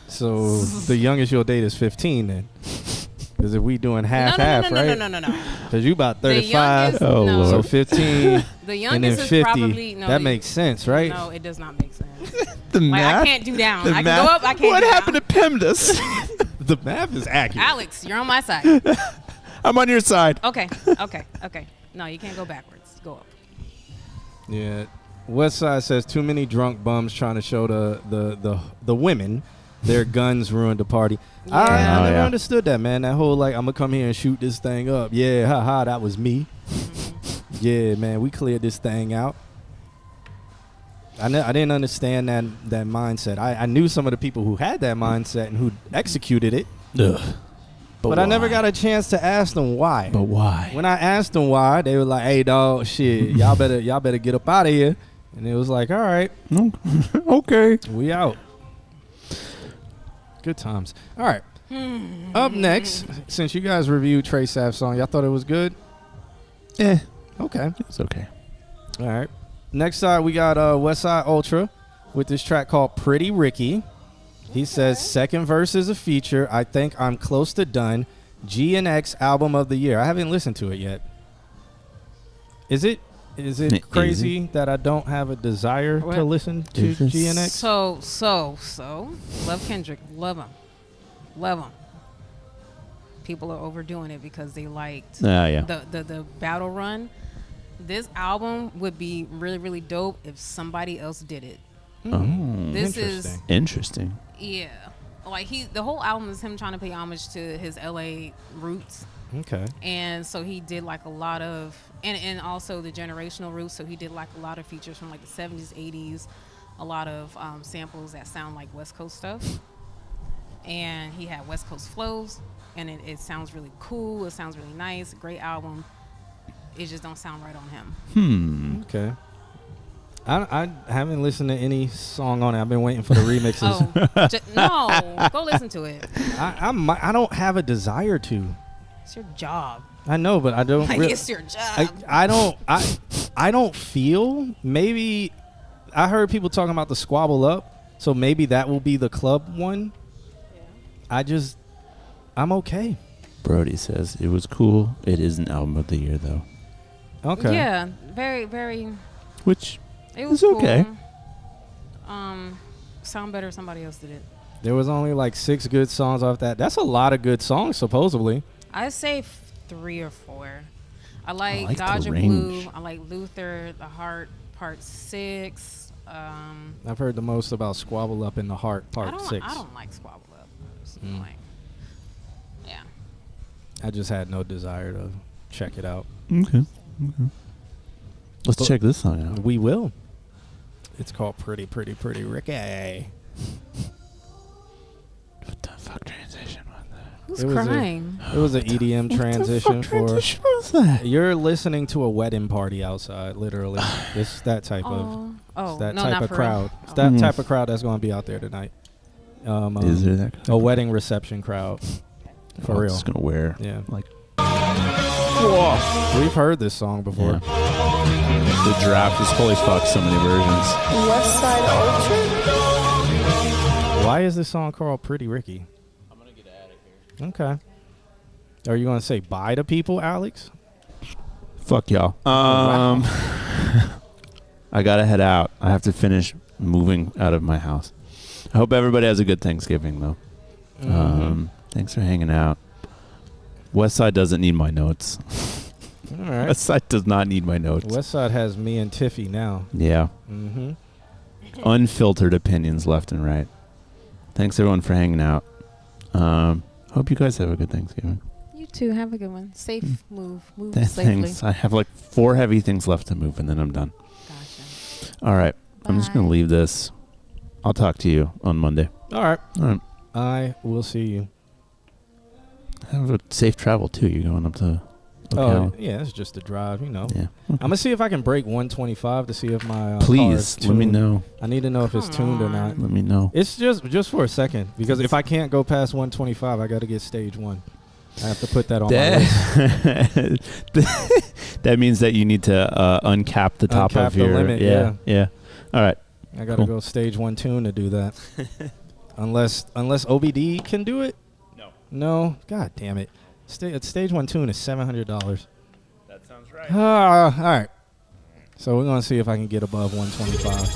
So the youngest you'll date is 15 then. Because if we doing No, half, no, half, no, no, right? no, no, no, no. Because you about The 35. youngest, Oh, no. Lord. So 15 The and then youngest is 50. probably no. that makes sense, right? No, it does not make sense. The Like math. I can't do down. the I can math- go up. I can't. What do happened down. to PEMDAS? The math is accurate. Alex? You're on my side. I'm on your side. Okay. Okay. No, you can't go backwards. Go up. Yeah. Westside says too many drunk bums trying to show the women their guns ruined the party. I Yeah. never yeah. understood that, man. That whole like I'm gonna come here and shoot this thing up. Yeah, haha, that was me. Yeah, man, we cleared this thing out. I didn't understand that mindset. I knew some of the people who had that mindset and who executed it. Ugh. But I never got a chance to ask them why. But why? When I asked them why, they were like, "Hey, dog, shit, y'all better get up out of here." And it was like, "All right, Okay. we out." Good times. All right. Up next, since you guys reviewed Trey Saff's song, y'all thought it was good? Eh, Okay. it's okay. All right. Next side, we got West Side Ultra with this track called Pretty Ricky. He says, second verse is a feature. I think I'm close to done. G and X album of the year. I haven't listened to it yet. Is it crazy that I don't have a desire to listen to G and X? So, love Kendrick, love him. People are overdoing it because they liked the battle run. This album would be really, really dope if somebody else did it. This is Interesting. yeah, like the whole album is him trying to pay homage to his LA roots. Okay. And so he did like a lot of, and also the generational roots. So he did like a lot of features from like the 70s, 80s, a lot of samples that sound like West Coast stuff. And he had West Coast flows, and it sounds really cool. It sounds really nice. Great album. It just don't sound right on him. Okay. I haven't listened to any song on it. I've been waiting for the remixes. No, go listen to it. I don't have a desire to. It's your job. I know, but I don't. Like, it's your job. I don't feel. Maybe I heard people talking about the Squabble Up, so maybe that will be the club one. Yeah. I'm okay. Brody says it was cool. It is an album of the year, though. Okay. Yeah, very, very. Which it was is okay. Cool. Sound better if somebody else did it. There was only like 6 good songs off that. That's a lot of good songs, supposedly. I'd say 3 or 4. I like the Dodger range. Blue. I like Luther, The Heart, Part 6. I've heard the most about Squabble Up in the Heart, Part 6. I don't like Squabble Up. Yeah. I just had no desire to check it out. Okay. Let's check this song out. We will. It's called Pretty, Pretty, Pretty Ricky. What the fuck transition was that? Who's crying? It was an EDM transition for. Transition was that? You're listening to a wedding party outside, literally. It's that type of. It's that type of crowd. It's that type of crowd that's going to be out there tonight. Is there that kind a wedding reception crowd? For real. It's gonna wear. Yeah. Like. Whoa. We've heard this song before. Yeah. The draft is holy fuck. So many versions. West Side Ultra. Why is this song called Pretty Ricky? I'm gonna get out of here. Okay. Are you gonna say bye to people, Alex? Fuck y'all. I gotta head out. I have to finish moving out of my house. I hope everybody has a good Thanksgiving, though. Thanks for hanging out. Westside doesn't need my notes. All right. Westside does not need my notes. Westside has me and Tiffy now. Yeah. Mm-hmm. Unfiltered opinions left and right. Thanks, everyone, for hanging out. Hope you guys have a good Thanksgiving. You too. Have a good one. Safe move. Move safely. Thanks. I have like 4 heavy things left to move, and then I'm done. Gotcha. All right. Bye. I'm just going to leave this. I'll talk to you on Monday. All right. All right. I will see you. Have a safe travel, too. You're going up to Ocala. Oh, yeah. It's just a drive, you know. Yeah. Okay. I'm going to see if I can break 125 to see if my Please, car is let me tuned. know. I need to know if it's tuned or not. Let me know. It's just for a second, because if I can't go past 125, I got to get stage 1. I have to put that on my list. That means that you need to uncap the top Uncap of the your limit, yeah. All right. I got to go stage 1 tune to do that. unless OBD can do it. No. God damn it. Stage 1 tune is $700. That sounds right. All right. So we're going to see if I can get above 125.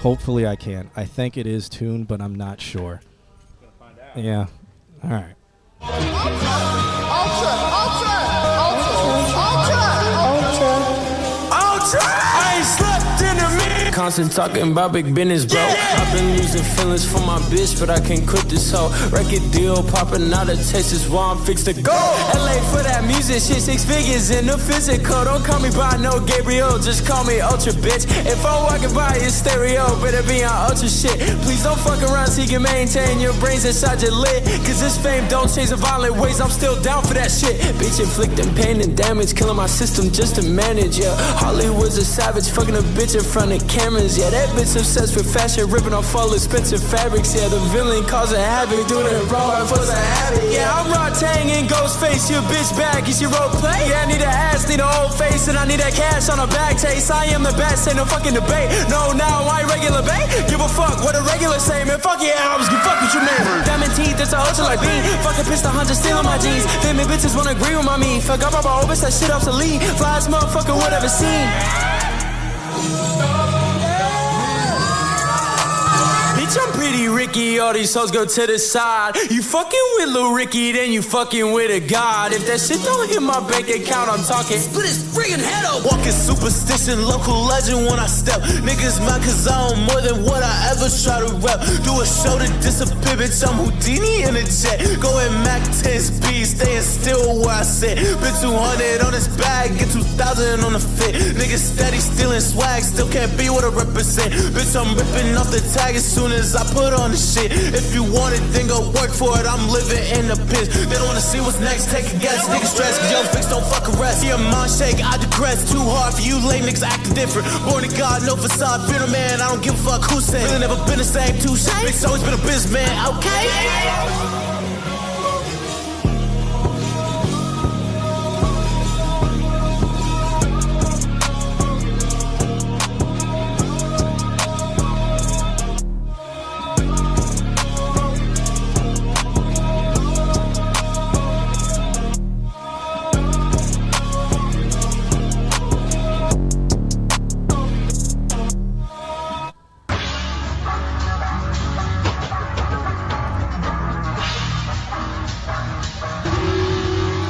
Hopefully I can. I think it is tuned, but I'm not sure. Gonna find out. Yeah. All right. Ultra. I ain't slept in a minute. constant talking about big business, bro. I've been losing feelings for my bitch, but I can't quit this hoe. Record deal popping out of Texas, where I'm fixed to go. LA for that music shit, 6 figures in the physical. Don't call me by no Gabriel, just call me Ultra, bitch. If I'm walking by your stereo, better be on Ultra shit. Please don't fuck around so you can maintain your brains inside your lid. Cause this fame don't change the violent ways, I'm still down for that shit. Bitch inflicting pain and damage, killing my system just to manage, yeah. Hollywood's a savage, fucking a bitch in front of cameras, yeah. That bitch obsessed with fashion, ripping off all expensive fabrics, yeah. The villain causing havoc, doing it wrong, for the habit, yeah. I'm Rotang in Ghostface, your bitch bag, is your role play? Yeah, I need a ass, need a old face, and I need that cash on a bag chase. I am the best, ain't no fucking debate. No, now I ain't regular, babe. Give a fuck what a regular say, man. Fuck your albums, give fuck what you name. Diamond teeth, it's a ultra like bean. Fucking pissed 100, stealing my jeans. Family bitches wanna agree with my me. Fuck up about Obis, that shit obsolete. Flyest motherfucker would ever seen. Bitch, I'm pretty Ricky, all these hoes go to the side. You fucking with Lil Ricky, then you fucking with a god. If that shit don't hit my bank account, I'm talking split his friggin' head up. Walking superstition, local legend when I step. Niggas mad cause I own more than what I ever try to rep. Do a show to disappear, bitch, I'm Houdini in a jet. Going Mac 10 speed, staying still where I sit. Been 200 on this bag, get 2,000 on the fit. Niggas steady stealing swag, still can't be what I represent. Bitch, I'm ripping off the tag as soon as I put on the shit. If you want it, then go work for it. I'm living in the pits. They don't wanna see what's next. Take a guess. Niggas stress, cause yo fix don't fuck a rest. See a mind shake, I depress. Too hard for you lame niggas acting different. Born to God, no facade. Fear the man, I don't give a fuck who said. Really never been the same, touche. Bitch, always been a businessman, okay?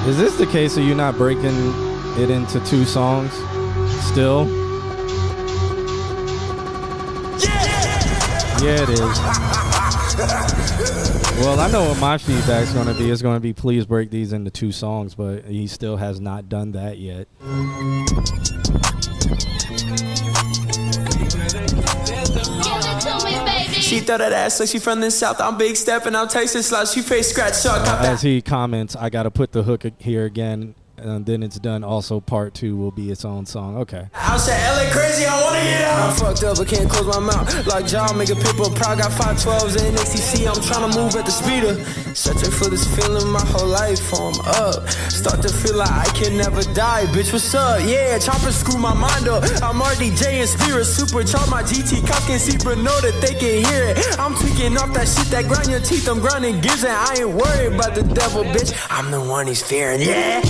Is this the case of you not breaking it into 2 songs still? Yeah, it is. Well, I know what my feedback's going to be. It's going to be, please break these into 2 songs, but he still has not done that yet. She throw that ass like she from the south. I'm big stepping, I'm tasting slouch. She face scratch shark. As he comments, I got to put the hook here again, and then it's done. Also, part 2 will be its own song. Okay. I'm saying LA crazy, I wanna get out. I'm fucked up, I can't close my mouth. Like jaw, make a people proud. Got 512s in XTC, I'm trying to move at the speeder. Searching for this feeling my whole life, I'm up. Start to feel like I can never die. Bitch, what's up? Yeah, chopper screw my mind up. I'm RDJ and Spirit, supercharge my GT. Cops can see, but know that they can hear it. I'm tweaking off that shit that grind your teeth. I'm grinding gears and I ain't worried about the devil, bitch. I'm the one he's fearing, yeah.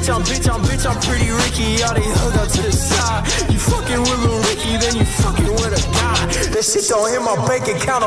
Bitch, I'm pretty Ricky. All they hook up to the side. You fucking with Lil Ricky, then you fucking with a guy. That shit don't hit my bank account.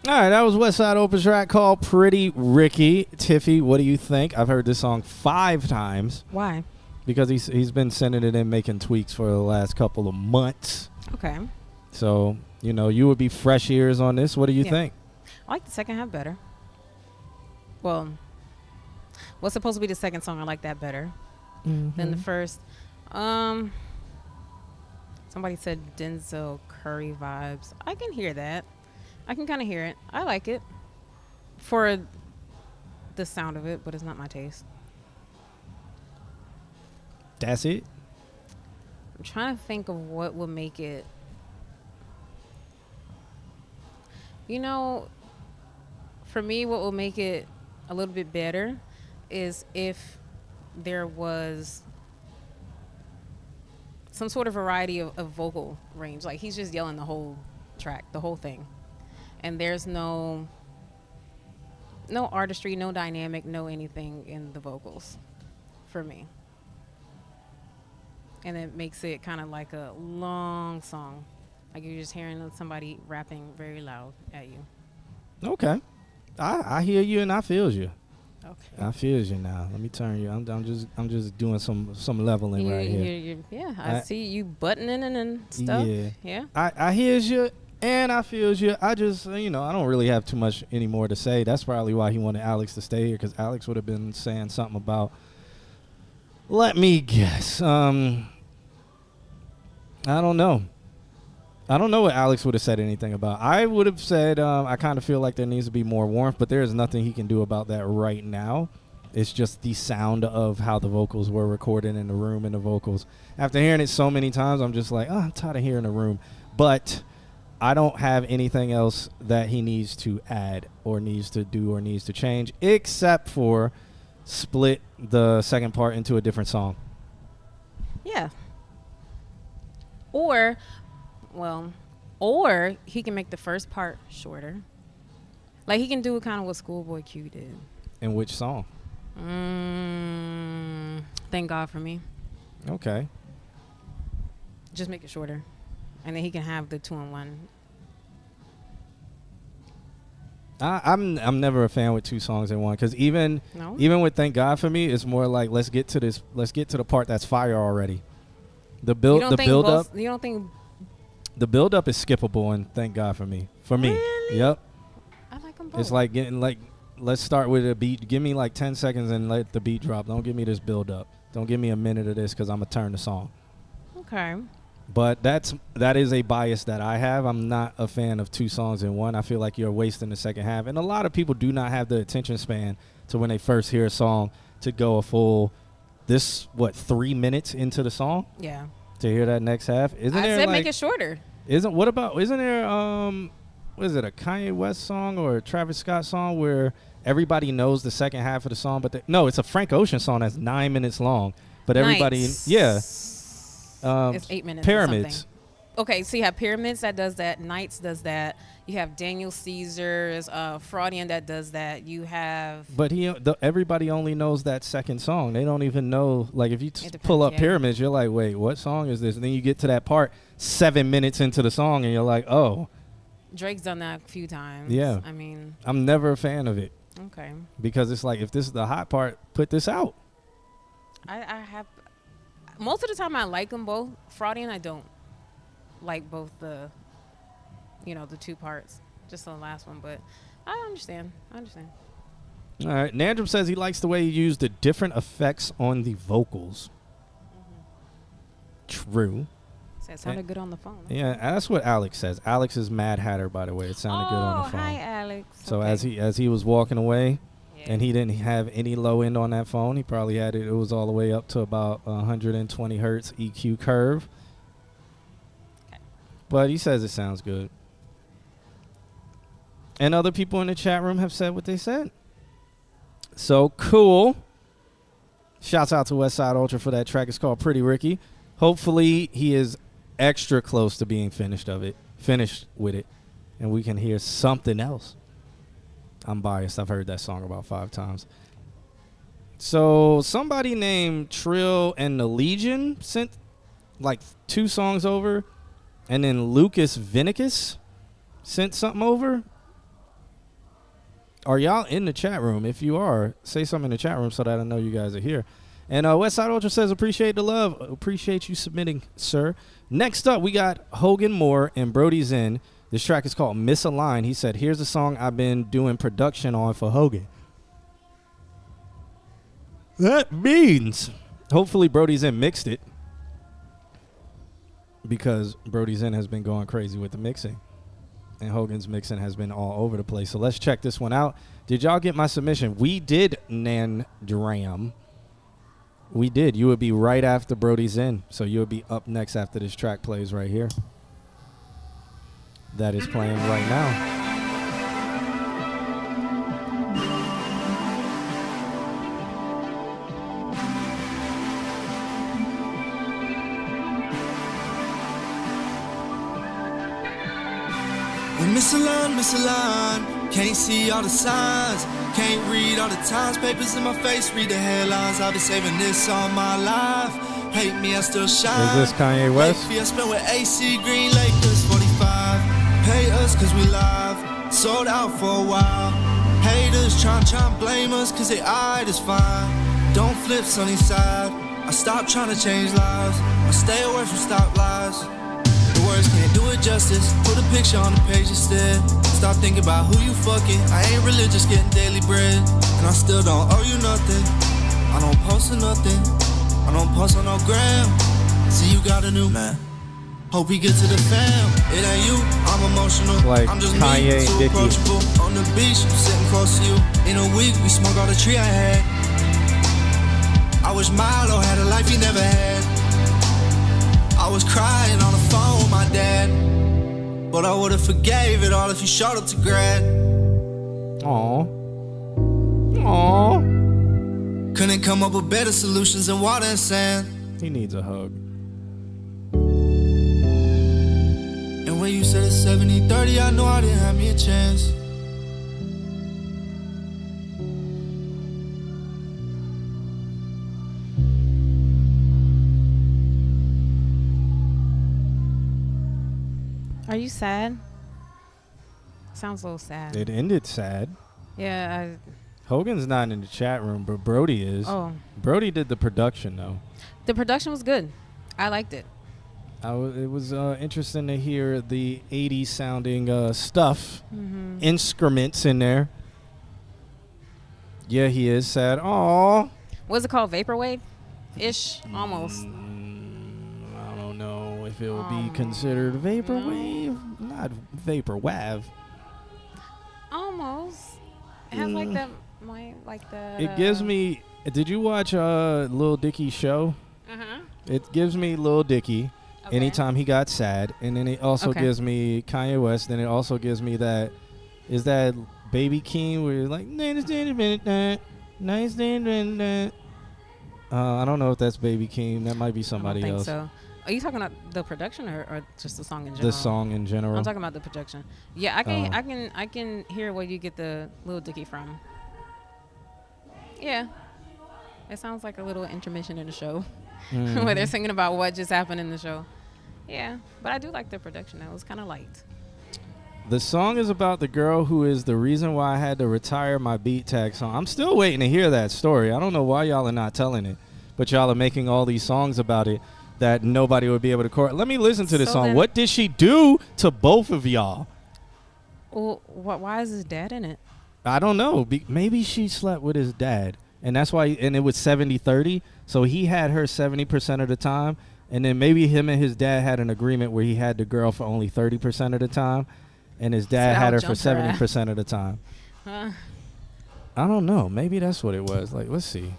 All right, that was Westside Open track called Pretty Ricky. Tiffy, what do you think? I've heard this song 5 times. Why? Because he's been sending it in, making tweaks for the last couple of months. Okay. So, you would be fresh ears on this. What do you think? I like the second half better. Well, what's supposed to be the second song, I like that better than the first. Somebody said Denzel Curry vibes. I can hear that. I can kind of hear it. I like it for the sound of it, but it's not my taste. That's it? I'm trying to think of what would make it. You know, for me, what will make it a little bit better is if there was some sort of variety of vocal range. Like he's just yelling the whole track, the whole thing, and there's no artistry, no dynamic, no anything in the vocals, for me. And it makes it kind of like a long song, like you're just hearing somebody rapping very loud at you. Okay, I hear you and I feels you. Okay. I feels you now. Let me turn you. I'm just doing some leveling right here. Yeah, I see you buttoning and stuff. Yeah. I hears you and I feels you. I just I don't really have too much anymore to say. That's probably why he wanted Alex to stay here, because Alex would have been saying something about. Let me guess. I don't know. I don't know what Alex would have said anything about. I would have said I kind of feel like there needs to be more warmth, but there is nothing he can do about that right now. It's just the sound of how the vocals were recorded in the room and the vocals. After hearing it so many times, I'm just like, I'm tired of hearing the room. But I don't have anything else that he needs to add or needs to do or needs to change, except for split the second part into a different song. Yeah. Or he can make the first part shorter. Like he can do kind of what Schoolboy Q did. In which song? Thank God for Me. Okay. Just make it shorter. And then he can have the 2-in-1. I'm never a fan with 2 songs in one, because even with Thank God for Me, it's more like let's get to the part that's fire already. The build up. You don't think the build up is skippable in Thank God for Me. For me. Really? Yep. I like them both. It's like getting let's start with a beat. Give me like 10 seconds and let the beat drop. Don't give me this build up. Don't give me a minute of this, because I'm gonna turn the song. Okay. But that is a bias that I have. I'm not a fan of 2 songs in one. I feel like you're wasting the second half. And a lot of people do not have the attention span to, when they first hear a song, to go a full 3 minutes into the song? Yeah. To hear that next half? I said make it shorter. Isn't there what is it, a Kanye West song or a Travis Scott song where everybody knows the second half of the song, but no, it's a Frank Ocean song that's 9 minutes long, but everybody it's 8 minutes. Pyramids. Okay, so you have Pyramids that does that. Nights does that. You have Daniel Caesar's Fraudian that does that. You have. But everybody only knows that second song. They don't even know. Like if you pull up Pyramids, you're like, wait, what song is this? And then you get to that part 7 minutes into the song, and you're like, oh. Drake's done that a few times. Yeah. I mean. I'm never a fan of it. Okay. Because it's like, if this is the hot part, put this out. I have. Most of the time I like them both. Fraudian, I don't like both the 2 parts. Just the last one, but I understand. All right. Nandrum says he likes the way you use the different effects on the vocals. True. It sounded good on the phone. Yeah, that's what Alex says. Alex is Mad Hatter, by the way. It sounded good on the phone. Hi, Alex. So okay. as he was walking away, and he didn't have any low end on that phone, he probably had it. It was all the way up to about 120 hertz EQ curve. Okay. But he says it sounds good. And other people in the chat room have said what they said. So cool. Shouts out to Westside Ultra for that track. It's called Pretty Ricky. Hopefully he is extra close to being finished with it, and we can hear something else. I'm biased. I've heard that song about 5 times. So somebody named Trill and the Legion sent like 2 songs over, and then Lucas Vinicus sent something over. Are y'all in the chat room? If you are, say something in the chat room so that I know you guys are here. And Westside Ultra says, appreciate the love. Appreciate you submitting, sir. Next up, we got Hogan Moore and Brody Zen. This track is called Misaligned. He said, here's a song I've been doing production on for Hogan. That means hopefully Brody Zen mixed it, because Brody Zen has been going crazy with the mixing. And Hogan's mixing has been all over the place. So let's check this one out. Did y'all get my submission? We did Nandram. We did. You would be right after Brody Zen. So you would be up next after this track plays right here. That is playing right now. We misaligned, can't see all the signs, can't read all the times, papers in my face, read the headlines. I've been saving this all my life. Hate me, I still shine. Is this Kanye West? Late fee I spent with AC, Green Lakers, 45. Pay us cause we live, sold out for a while. Haters tryna blame us cause they eyed is fine. Don't flip sunny side, I stopped trying to change lives. I stay away from stop lies. The words can't do it justice, put a picture on the page instead. Stop thinking about who you fucking, I ain't religious, getting daily bread. And I still don't owe you nothing, I don't post or nothing, I don't post on no gram. See you got a new man, hope we get to the fam. It ain't you, I'm emotional, like I'm just Kanye me, too and Dickie. approachable. On the beach, I'm sitting close to you. In a week, we smoke all the tree I had. I wish Milo had a life he never had. I was crying on the phone with my dad, but I would've forgave it all if you showed up to grad. Aw. Aw. Couldn't come up with better solutions than water and sand. He needs a hug. And when you said it's 70-30, I knew I didn't have me a chance. Are you sad? Sounds a little sad. It ended sad. Yeah. Hogan's not in the chat room, but Brody is. Oh. Brody did the production, though. The production was good. I liked it. It was interesting to hear the 80s sounding stuff, instruments in there. Yeah, he is sad. Aw. What's it called? Vaporwave? Ish? Almost. I don't know if it will be considered vaporwave. Not vaporwave. Almost. It has like that. It gives me. Did you watch Lil Dicky's show? It gives me Lil Dicky anytime he got sad, and then it also gives me Kanye West. Then it also gives me that. Is that Baby King where you're like nice? I don't know if that's Baby King. That might be somebody I don't else. think so. Are you talking about the production or just the song in general? The song in general. I'm talking about the production. Yeah, I can hear where you get the Lil Dicky from. Yeah, it sounds like a little intermission in the show where they're singing about what just happened in the show. Yeah, but I do like the production. It was kind of light. The song is about the girl who is the reason why I had to retire my beat tag song. I'm still waiting to hear that story. I don't know why y'all are not telling it, but y'all are making all these songs about it that nobody would be able to Let me listen to this song. What did she do to both of y'all? Well, why is his dad in it? I don't know. Maybe she slept with his dad, and that's why. And it was 70-30, so he had her 70% of the time, and then maybe him and his dad had an agreement where he had the girl for only 30% of the time, and his dad had her for 70% of the time. I don't know. Maybe that's what it was. Like, let's see.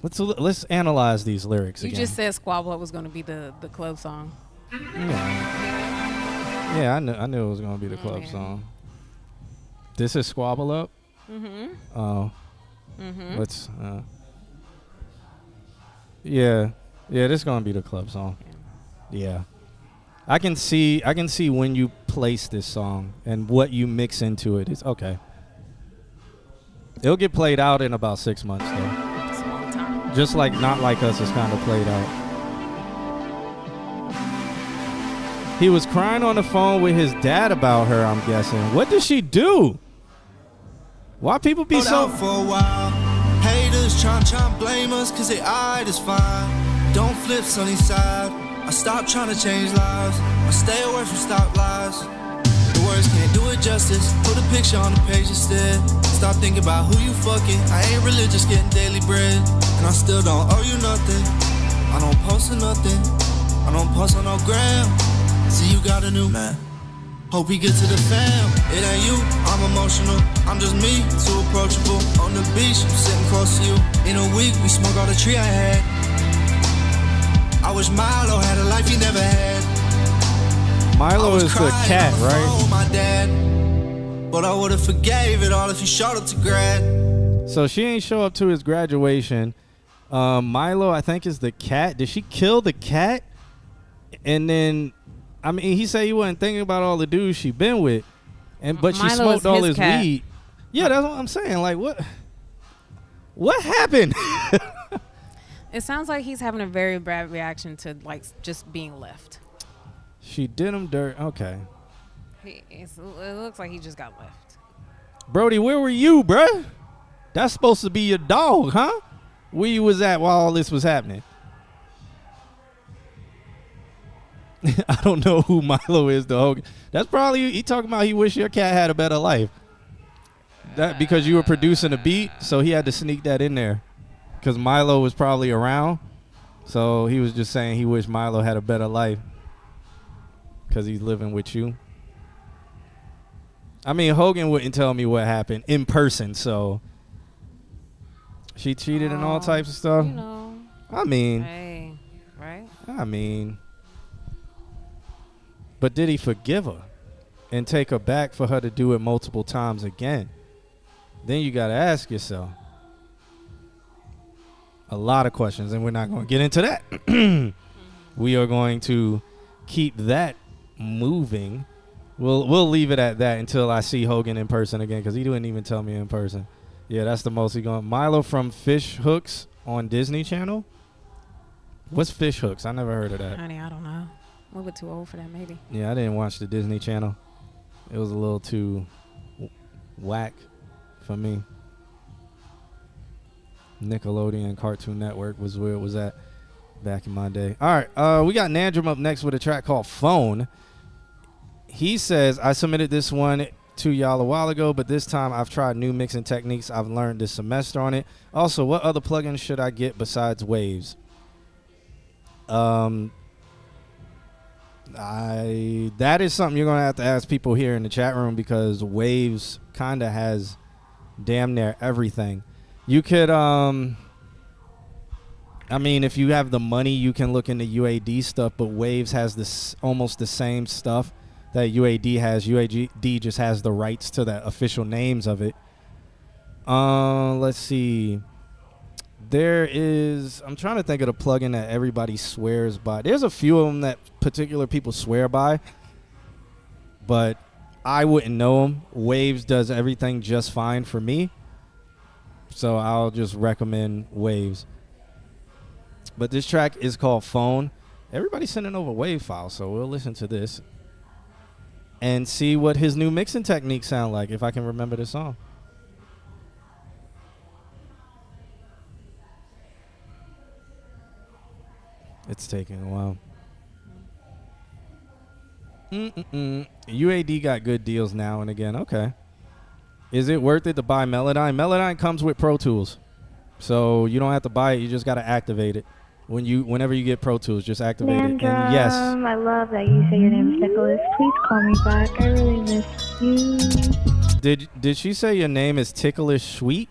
Let's analyze these lyrics again. You just said Squabble Up was going to be the club song. Yeah, I knew it was going to be the club song. This is Squabble Up? Oh. Let's yeah, this is going to be the club song. Yeah. I can see when you place this song and what you mix into it. It's okay. It'll get played out in about 6 months though. It's a long time. Just like Not Like Us is kind of played out. He was crying on the phone with his dad about her, I'm guessing. What did she do? Why people be so... For a while. Haters trying blame us cause they eyed is fine. Don't flip sunny side. I stopped trying to change lives. I stay away from stop lies. The words can't do it justice. Put a picture on the page instead. Stop thinking about who you fucking. I ain't religious, getting daily bread. And I still don't owe you nothing. I don't post or nothing. I don't post on no gram. See you got a new man. Hope we get to the fam. It ain't you, I'm emotional. I'm just me, too approachable. On the beach, I'm sitting close to you. In a week, we smoke all the tree I had. I wish Milo had a life he never had. Milo is the cat, right? My dad, but I would've forgave it all if you showed up to grad. So she ain't show up to his graduation. Milo, I think, is the cat. Did she kill the cat? And then I mean, he said he wasn't thinking about all the dudes she been with, but she Milo smoked is all his his cat. weed. Yeah, that's what I'm saying. Like, what happened? It sounds like he's having a very bad reaction to like just being left. She did him dirt. Okay. It looks like he just got left. Brody, where were you, bruh? That's supposed to be your dog, huh? Where you was at while all this was happening? I don't know who Milo is, though. That's probably, he talking about he wish your cat had a better life. That because you were producing a beat, so he had to sneak that in there. Because Milo was probably around. So he was just saying he wished Milo had a better life. Because he's living with you. I mean, Hogan wouldn't tell me what happened in person, so she cheated and all types of stuff. You know. I mean, Hey, right? I mean, but did he forgive her and take her back for her to do it multiple times again? Then you got to ask yourself a lot of questions, and we're not going to get into that. We are going to keep that moving. We'll leave it at that until I see Hogan in person again, because he didn't even tell me in person. Yeah, that's the most he going. Milo from Fish Hooks on Disney Channel. What's Fish Hooks? I never heard of that. Honey, I don't know. A little bit too old for that, maybe. Yeah, I didn't watch the Disney Channel. It was a little too whack for me. Nickelodeon Cartoon Network was where it was at back in my day. All right, we got Nandrum up next with a track called Phone. He says, I submitted this one to y'all a while ago, but this time I've tried new mixing techniques I've learned this semester on it. Also, what other plugins should I get besides Waves? That is something you're going to have to ask people here in the chat room, because Waves kind of has damn near everything. You could, I mean, if you have the money, you can look into UAD stuff, but Waves has this almost the same stuff that UAD has. UAD just has the rights to the official names of it. Let's see. There is, I'm trying to think of the plugin that everybody swears by. There's a few of them that particular people swear by, but I wouldn't know them. Waves does everything just fine for me, so I'll just recommend Waves. But this track is called Phone. Everybody's sending over WAV files, so we'll listen to this and see what his new mixing techniques sound like, if I can remember the song. It's taking a while. UAD got good deals now and again. Okay. Is it worth it to buy Melodyne? Melodyne comes with Pro Tools, so you don't have to buy it. You just got to activate it. Whenever you get Pro Tools, just activate it. And yes. I love that you say your name is Nicholas. Please call me back. I really miss you. Did she say your name is Ticklish Sweet?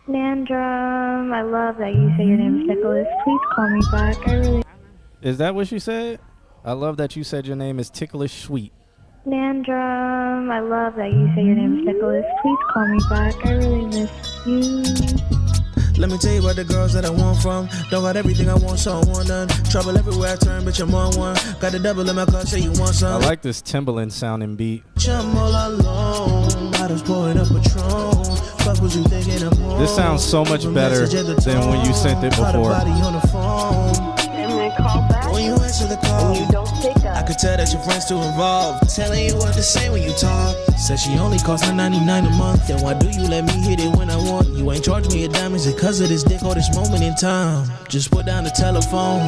Nandrum, I love that you say your name is Nicholas. Please call me back. I really. Is that what she said? I love that you said your name is Ticklish Sweet. Nandrum, I love that you say your name is Nicholas. Please call me back. I really miss you. Let me tell you about the girls that I want from. Don't got everything I want, so I want none. Trouble everywhere I turn, bitch, I'm on one. Got the double in my car, say you want some. I like this Timbaland sounding beat. I'm all alone. Bottles pouring up Patron. Fuck what you thinking I'm on. This sounds so much better than when you sent it before. When you answer the call, You don't pick up. I could tell that your friends too involved. Telling you what to say when you talk. Said she only costs $9.99 a month. Then why do you let me hit it when I want? You ain't charge me a dime, is it because of this dick or this moment in time? Just put down the telephone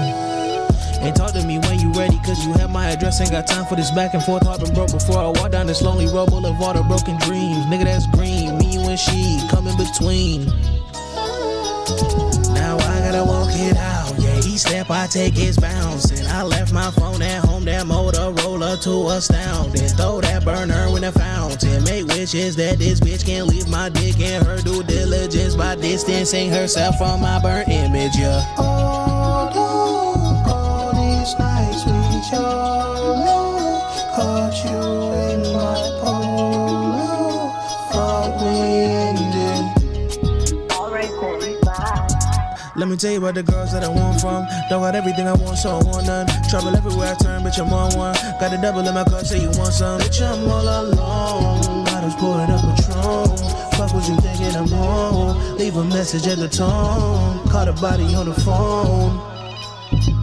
and talk to me when you ready, cause you have my address. Ain't got time for this back and forth. Heart been broke before I walk down this lonely road, boulevard of broken dreams. Nigga, that's green. Me, you, and she come in between. Now I gotta walk it out. Yeah, each step I take is bounce. And I left my phone at home, that Motorola to astound. Then throw that burner in the fountain. Make wishes that this bitch can't leave my dick in her due diligence by distancing herself from my burnt image, yeah. All these nights we chose, caught you in my polo, thought we ended. All right, then. Bye. Let Let me tell you about the girls that I want from. Don't got everything I want, so I want none. Trouble everywhere I turn, bitch, I'm on one. Got a double in my cup, say you want some. Bitch, I'm all alone. Bottles pouring up Patron. Fuck what you thinking I'm on. Leave a message at the tone. Call the body on the phone.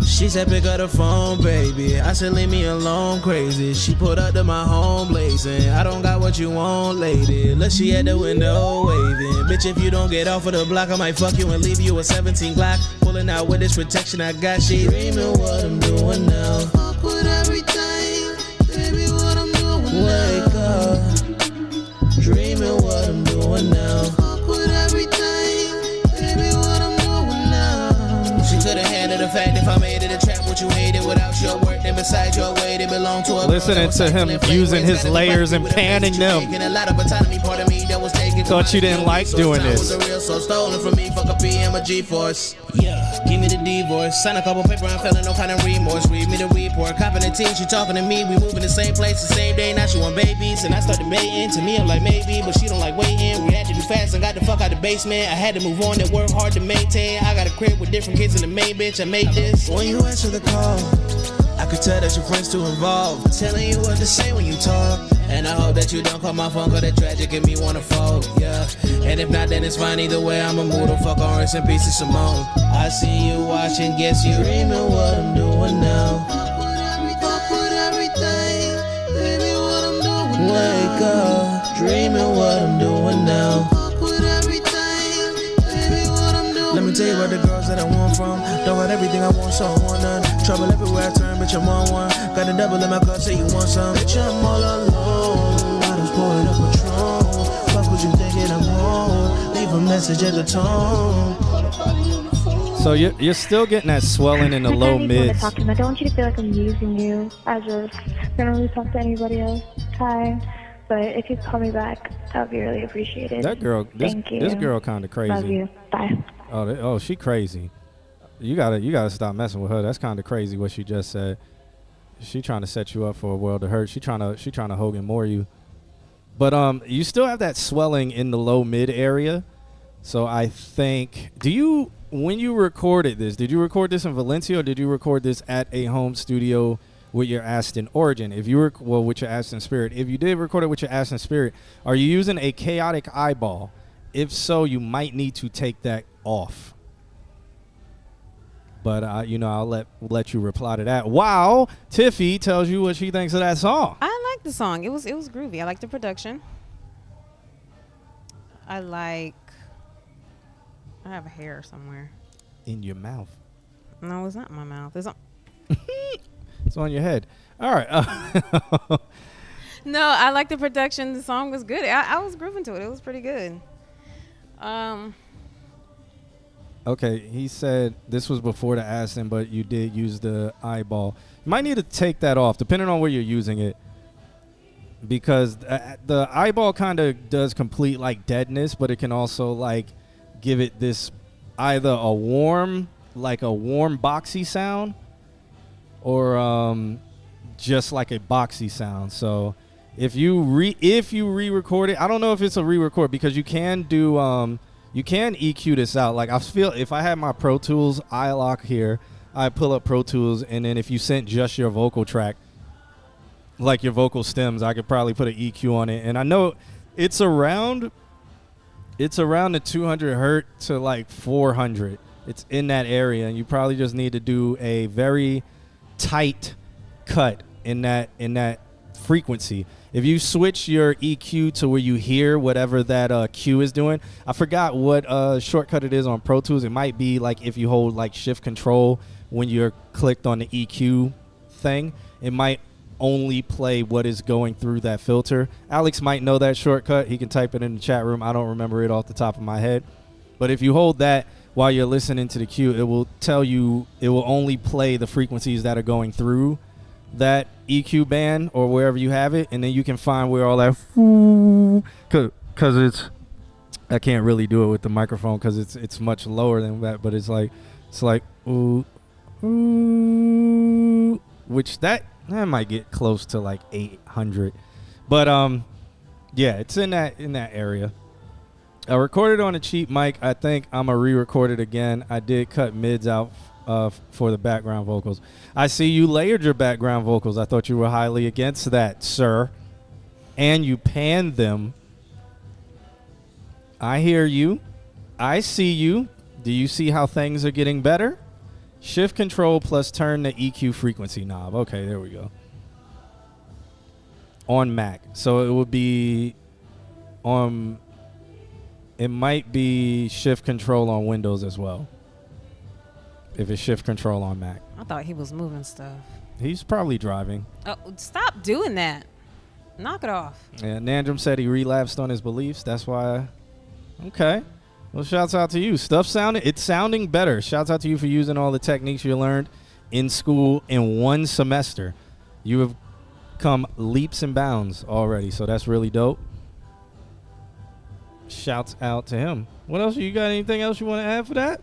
She said pick up the phone, baby. I said leave me alone, crazy. She pulled up to my home blazing. I don't got what you want, lady. Look, she at the window waving. Bitch, if you don't get off of the block, I might fuck you and leave you a 17 Glock. Pulling out with this protection I got. She dreaming what I'm doing now. Fuck with everything, baby, what I'm doing now. Wake up, dreaming what I'm doing now. Fuck with everything, baby, what I'm doing now. She could've handled the fact if I made it a trap, what you hated without your work, then besides your way, they belong to a listening to him using his layers and panning them. Thought you didn't like doing this. So stolen from me, fuck a PM, a G-Force. Yeah, give me the divorce. Sign a couple paper, I'm feeling no kind of remorse. Read me the report, copping the tea, she talking to me. We moving the same place, the same day. Now she want babies, and I started mating. To me, I'm like maybe, but she don't like waiting. We had to do fast and got the fuck out the basement. I had to move on, that work hard to maintain. I got a crib with different kids in the main bitch. I made this. When you answer the call, I could tell that your friends too involved. Telling you what to say when you talk. And I hope that you don't call my phone, cause that tragic and me wanna fold, yeah. And if not, then it's fine either way. I'm a mood or fuck on rest in peace of Simone. I see you watching, guess you dreaming what I'm doing now. Fuck with everything, baby, what I'm doing now. Wake up, dreaming what I'm doing now. Fuck with everything, baby, what I'm doing. Let me tell you about the girls that I want from. Don't got everything I want, so I want none. Trouble everywhere I turn, bitch, I'm on one. Got a double in my cup, say you want some. Bitch, I'm all alone. Bottles pouring up Patron. Fuck what you thinking I'm on. Leave a message at the tone. So you're still getting that swelling in the low mids. I don't want you to feel like I'm using you. I just don't really talk to anybody else. Hi. But if you call me back, that would be really appreciated. That girl, Thank you. this girl kind of crazy. Love you. Bye. Oh, she crazy. You gotta stop messing with her. That's kind of crazy what she just said. She trying to set you up for a world of hurt. She trying to Hogan Moore you. But you still have that swelling in the low mid area. So I think, when you recorded this, did you record this in Valencia or did you record this at a home studio with your Aston Origin? If you were, with your Aston Spirit. If you did record it with your Aston Spirit, are you using a chaotic eyeball? If so, you might need to take that off. But I'll let you reply to that. Wow, Tiffy tells you what she thinks of that song. I like the song. It was groovy. I like the production. I have a hair somewhere. In your mouth. No, it's not in my mouth. It's on. It's on your head. All right. No, I like the production. The song was good. I was grooving to it. It was pretty good. Okay, he said this was before the Aston, but you did use the eyeball. You might need to take that off, depending on where you're using it, because the eyeball kind of does complete like deadness, but it can also like give it this either a warm boxy sound, or just like a boxy sound. So if you re-record it, I don't know if it's a re-record because you can do you can EQ this out. Like I feel if I had my Pro Tools iLock here, I pull up Pro Tools, and then if you sent just your vocal track, like your vocal stems, I could probably put an EQ on it. And I know it's around the 200 hertz to like 400. It's in that area, and you probably just need to do a very tight cut in that frequency. If you switch your EQ to where you hear whatever that Q is doing, I forgot what shortcut it is on Pro Tools. It might be like if you hold like Shift Control when you're clicked on the EQ thing, it might only play what is going through that filter. Alex might know that shortcut. He can type it in the chat room. I don't remember it off the top of my head. But if you hold that while you're listening to the cue, it will tell you, it will only play the frequencies that are going through that EQ band or wherever you have it, and then you can find where all that, because it's, I can't really do it with the microphone because it's much lower than that, but it's like ooh, which that might get close to like 800, but yeah, it's in that area. I recorded on a cheap mic. I think I'm going to re-record it again. I did cut mids out for the background vocals. I see you layered your background vocals. I thought you were highly against that, sir. And you panned them. I hear you. I see you. Do you see how things are getting better? Shift control plus turn the EQ frequency knob. Okay, there we go. On Mac. So it would be on... It might be shift control on Windows as well. If it's shift control on Mac. I thought he was moving stuff. He's probably driving. Oh, stop doing that. Knock it off. Yeah, Nandrum said he relapsed on his beliefs. That's why. Okay. Well, shouts out to you. It's sounding better. Shouts out to you for using all the techniques you learned in school in one semester. You have come leaps and bounds already, so that's really dope. Shouts out to him. What else? You got anything else you want to add for that?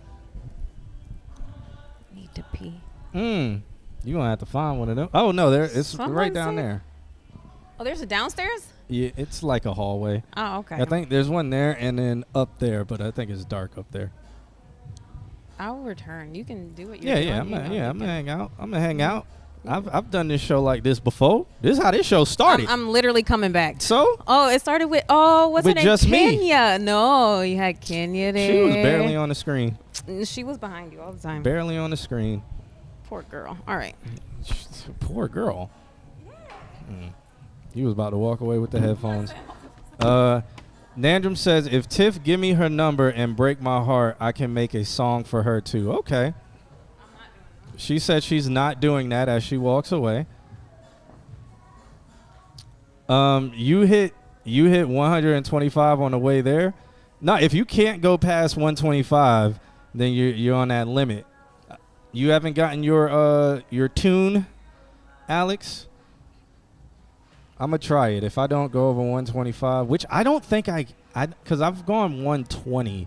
Need to pee. You're going to have to find one of them. Oh, no, it's Someone right down said- there. Oh, there's a downstairs? Yeah, it's like a hallway. Oh, okay. I think there's one there and then up there, but I think it's dark up there. I'll return. You can do it. Yeah, I'm gonna hang out. I'm gonna hang out. I've done this show like this before. This is how this show started. I'm literally coming back. So? Oh, it started with what's With her name? just me. Kenya. No, you had Kenya there. She was barely on the screen. She was behind you all the time. Barely on the screen. Poor girl. All right. Poor girl. You was about to walk away with the headphones. Nandrum says, if Tiff give me her number and break my heart, I can make a song for her too. Okay. She said she's not doing that as she walks away. You hit 125 on the way there. No, if you can't go past 125, then you're on that limit. You haven't gotten your tune, Alex? I'm going to try it. If I don't go over 125, which I don't think because I've gone 120,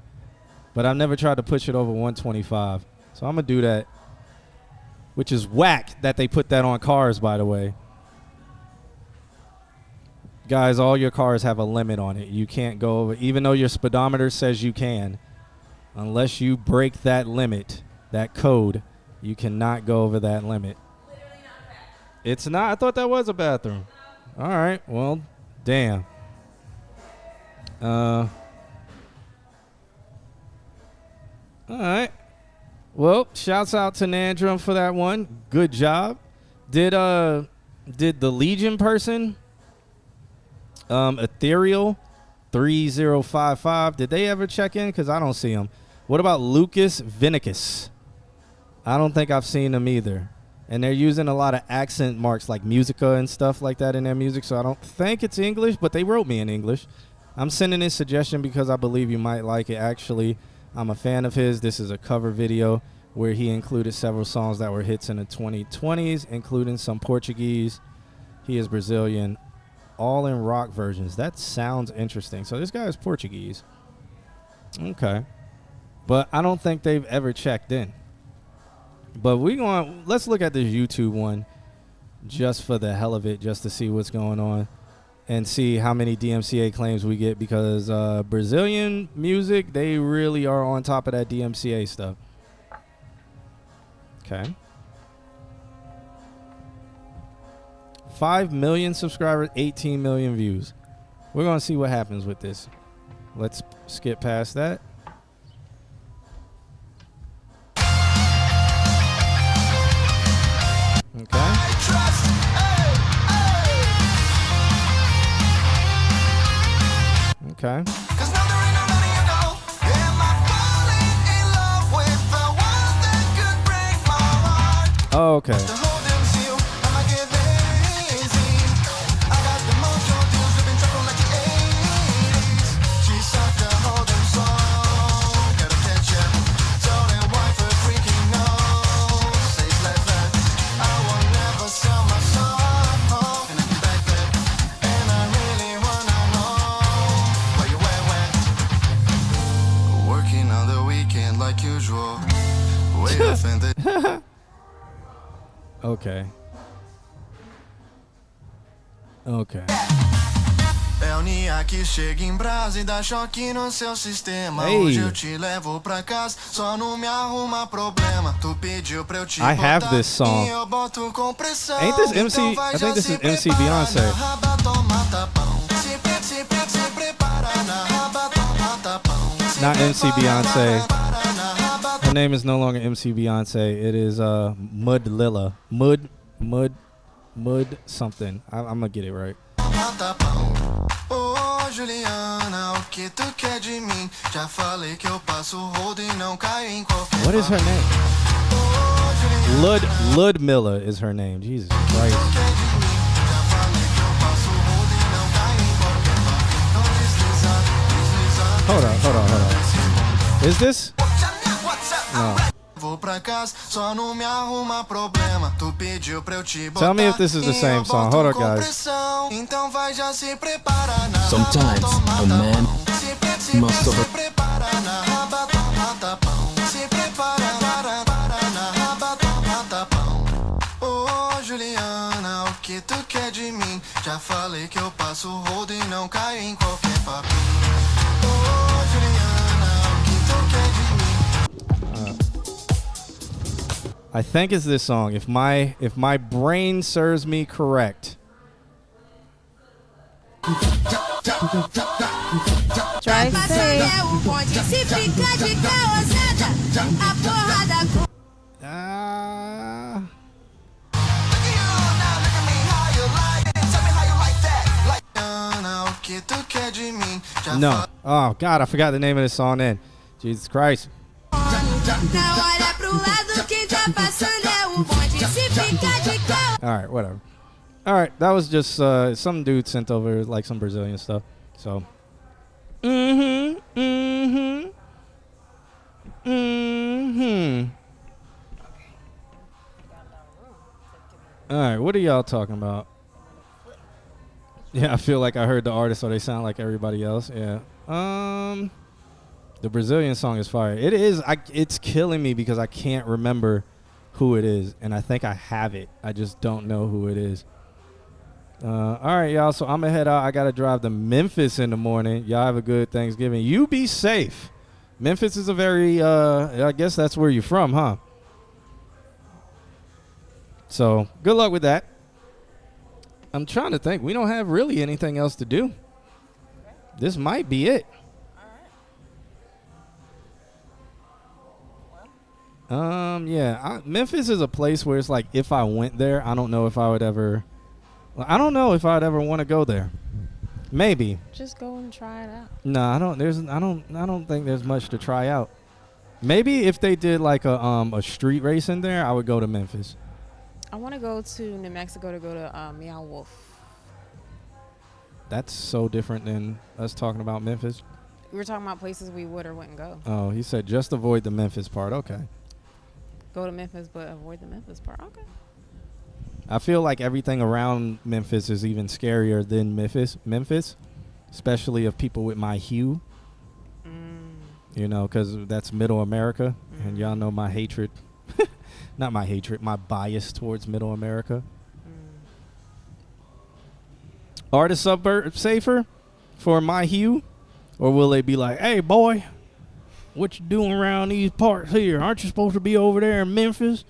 but I've never tried to push it over 125. So I'm going to do that, which is whack that they put that on cars, by the way. Guys, all your cars have a limit on it. You can't go over, even though your speedometer says you can. Unless you break that limit, that code, you cannot go over that limit. It's not. I thought that was a bathroom. All right. Well, damn. All right. Well, shouts out to Nandrum for that one. Good job. Did the Legion person, Ethereal 3055, did they ever check in? Because I don't see them. What about Lucas Vinicus? I don't think I've seen them either. And they're using a lot of accent marks like Musica and stuff like that in their music, so I don't think it's English, but they wrote me in English. I'm sending this suggestion because I believe you might like it. Actually, I'm a fan of his. This is a cover video where he included several songs that were hits in the 2020s, including some Portuguese. He is Brazilian, all in rock versions. That sounds interesting. So this guy is Portuguese. Okay. But I don't think they've ever checked in. But let's look at this YouTube one just for the hell of it, just to see what's going on and see how many DMCA claims we get, because Brazilian music, they really are on top of that DMCA stuff. Okay. 5 million subscribers, 18 million views. We're going to see what happens with this. Let's skip past that. Okay. Okay. Oh, okay. Okay. Okay. É o Nia que chega em brasa e dá choque no seu sistema. Hey. Hoje eu te levo pra casa, só não me arruma problema. Tu pediu pra eu te I have botar this song. e eu boto com pressão. Ain't this MC? Então vai I think já this se is MC prepara Beyonce. na raba, toma tapão. Se prepara na raba, toma tapão. Not MC Beyonce. Her name is no longer MC Beyonce. It is Mud Lilla. Mud something. I'm gonna get it right. Ô Juliana, o que tu quer de mim? Já falei que eu passo o rodo e não caio em qualquer. What is her name? Ludmilla is her name. Jesus Christ. Hold on. Is this? No. Vou pra casa, só não me arruma problema. Tu pediu pra eu te botar. Tell me if this is the same song. Hold on, guys. Então vai já se prepara na Sometimes a man must se prepara na raba, toma tapão. Se prepara na raba, toma tapão. Ô Juliana, o que tu quer de mim? Já falei que eu passo o rodo e não caio em qualquer papinho. Ô Juliana, o que tu quer de mim? I think it's this song. If my brain serves me correct. Try to say. No. Oh God, I forgot the name of the song. Then, Jesus Christ. All right, whatever. All right, that was just some dude sent over like some Brazilian stuff. So. All right, what are y'all talking about? Yeah, I feel like I heard the artist, so they sound like everybody else. Yeah. The Brazilian song is fire. It is. It's killing me because I can't remember who it is, and I think I have it. I just don't know who it is. All right, y'all. So I'm gonna head out. I gotta drive to Memphis in the morning. Y'all have a good Thanksgiving. You be safe. Memphis is a very. I guess that's where you're from, huh? So good luck with that. I'm trying to think. We don't have really anything else to do. This might be it. Yeah. Memphis is a place where it's like if I went there, I don't know if I would ever. I don't know if I'd ever want to go there. Maybe. Just go and try it out. No, I don't. I don't think there's much to try out. Maybe if they did like a street race in there, I would go to Memphis. I want to go to New Mexico to go to Meow Wolf. That's so different than us talking about Memphis. We were talking about places we would or wouldn't go. Oh, he said just avoid the Memphis part. Okay. Go to Memphis, but avoid the Memphis part. Okay. I feel like everything around Memphis is even scarier than Memphis, especially of people with my hue. You know, because that's Middle America, and y'all know my hatred. Not my hatred, my bias towards Middle America. Are the suburbs safer for my hue? Or will they be like, hey, boy, what you doing around these parts here? Aren't you supposed to be over there in Memphis?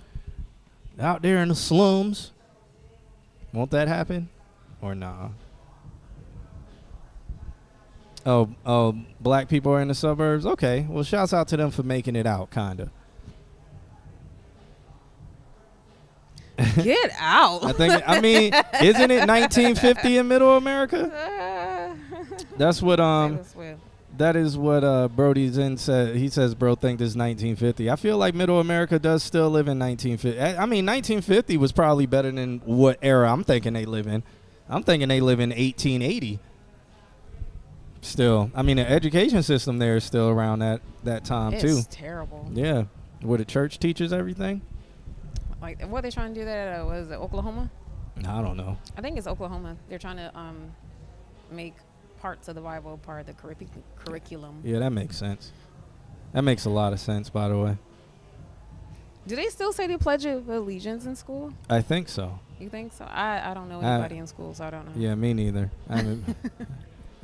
Out there in the slums? Won't that happen? Or nah? Oh, black people are in the suburbs? Okay. Well, shouts out to them for making it out, kind of. Get out. I mean, isn't it 1950 in Middle America? That's what that is what Brody Zen said. He says bro think this is 1950. I feel like Middle America does still live in 1950. I mean 1950 was probably better than what era I'm thinking they live in. I'm thinking they live in 1880. Still, I mean the education system there is still around that time too. It's terrible. Yeah, where the church teaches everything. Like, what are they trying to do that at, what is it, Oklahoma? I don't know. I think it's Oklahoma. They're trying to make parts of the Bible part of the curriculum. Yeah, that makes sense. That makes a lot of sense, by the way. Do they still say the Pledge of Allegiance in school? I think so. You think so? I don't know anybody in school, so I don't know. Yeah, me neither. I mean,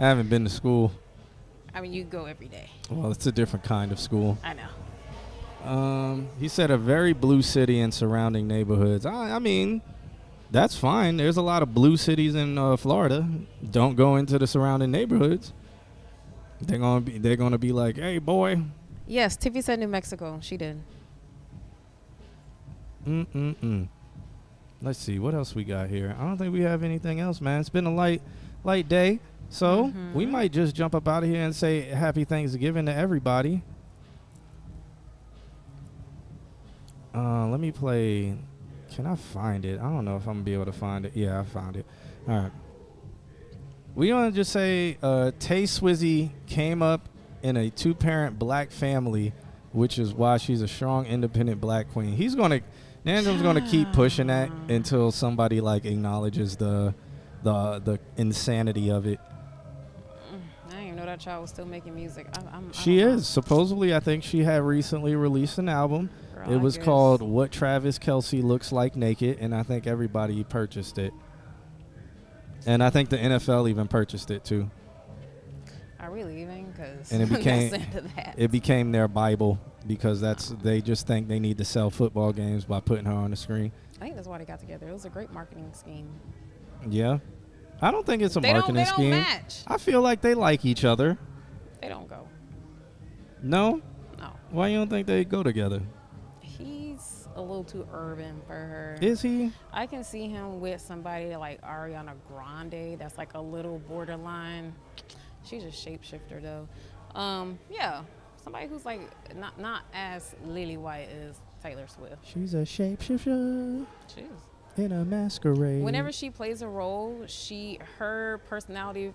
I haven't been to school. I mean, you go every day. Well, it's a different kind of school. I know. He said a very blue city and surrounding neighborhoods. I mean, that's fine. There's a lot of blue cities in Florida. Don't go into the surrounding neighborhoods. They're gonna be like, hey, boy. Yes, Tiffy said New Mexico. She did. Let's see what else we got here. I don't think we have anything else, man. It's been a light day, so we might just jump up out of here and say Happy Thanksgiving to everybody. Let me play. Can I find it? I don't know if I'm gonna be able to find it. Yeah, I found it. All right. We want to just say Tay Swizzy came up in a 2-parent black family, which is why she's a strong, independent black queen. Nandom's gonna keep pushing that until somebody like acknowledges the insanity of it. I didn't even know that child was still making music. She is. Supposedly, I think she had recently released an album. It was called What Travis Kelce Looks Like Naked, and I think everybody purchased it. And I think the NFL even purchased it too. Are we leaving? Because it became their Bible because they just think they need to sell football games by putting her on the screen. I think that's why they got together. It was a great marketing scheme. Yeah, I don't think it's a marketing scheme. They don't match. I feel like they like each other. They don't go. No. No. Why you don't think they go together? He's a little too urban for her. Is he? I can see him with somebody like Ariana Grande. That's like a little borderline. She's a shapeshifter though. Yeah, somebody who's like not as lily white as Taylor Swift. She's a shapeshifter. She is. In a masquerade. Whenever she plays a role, her personality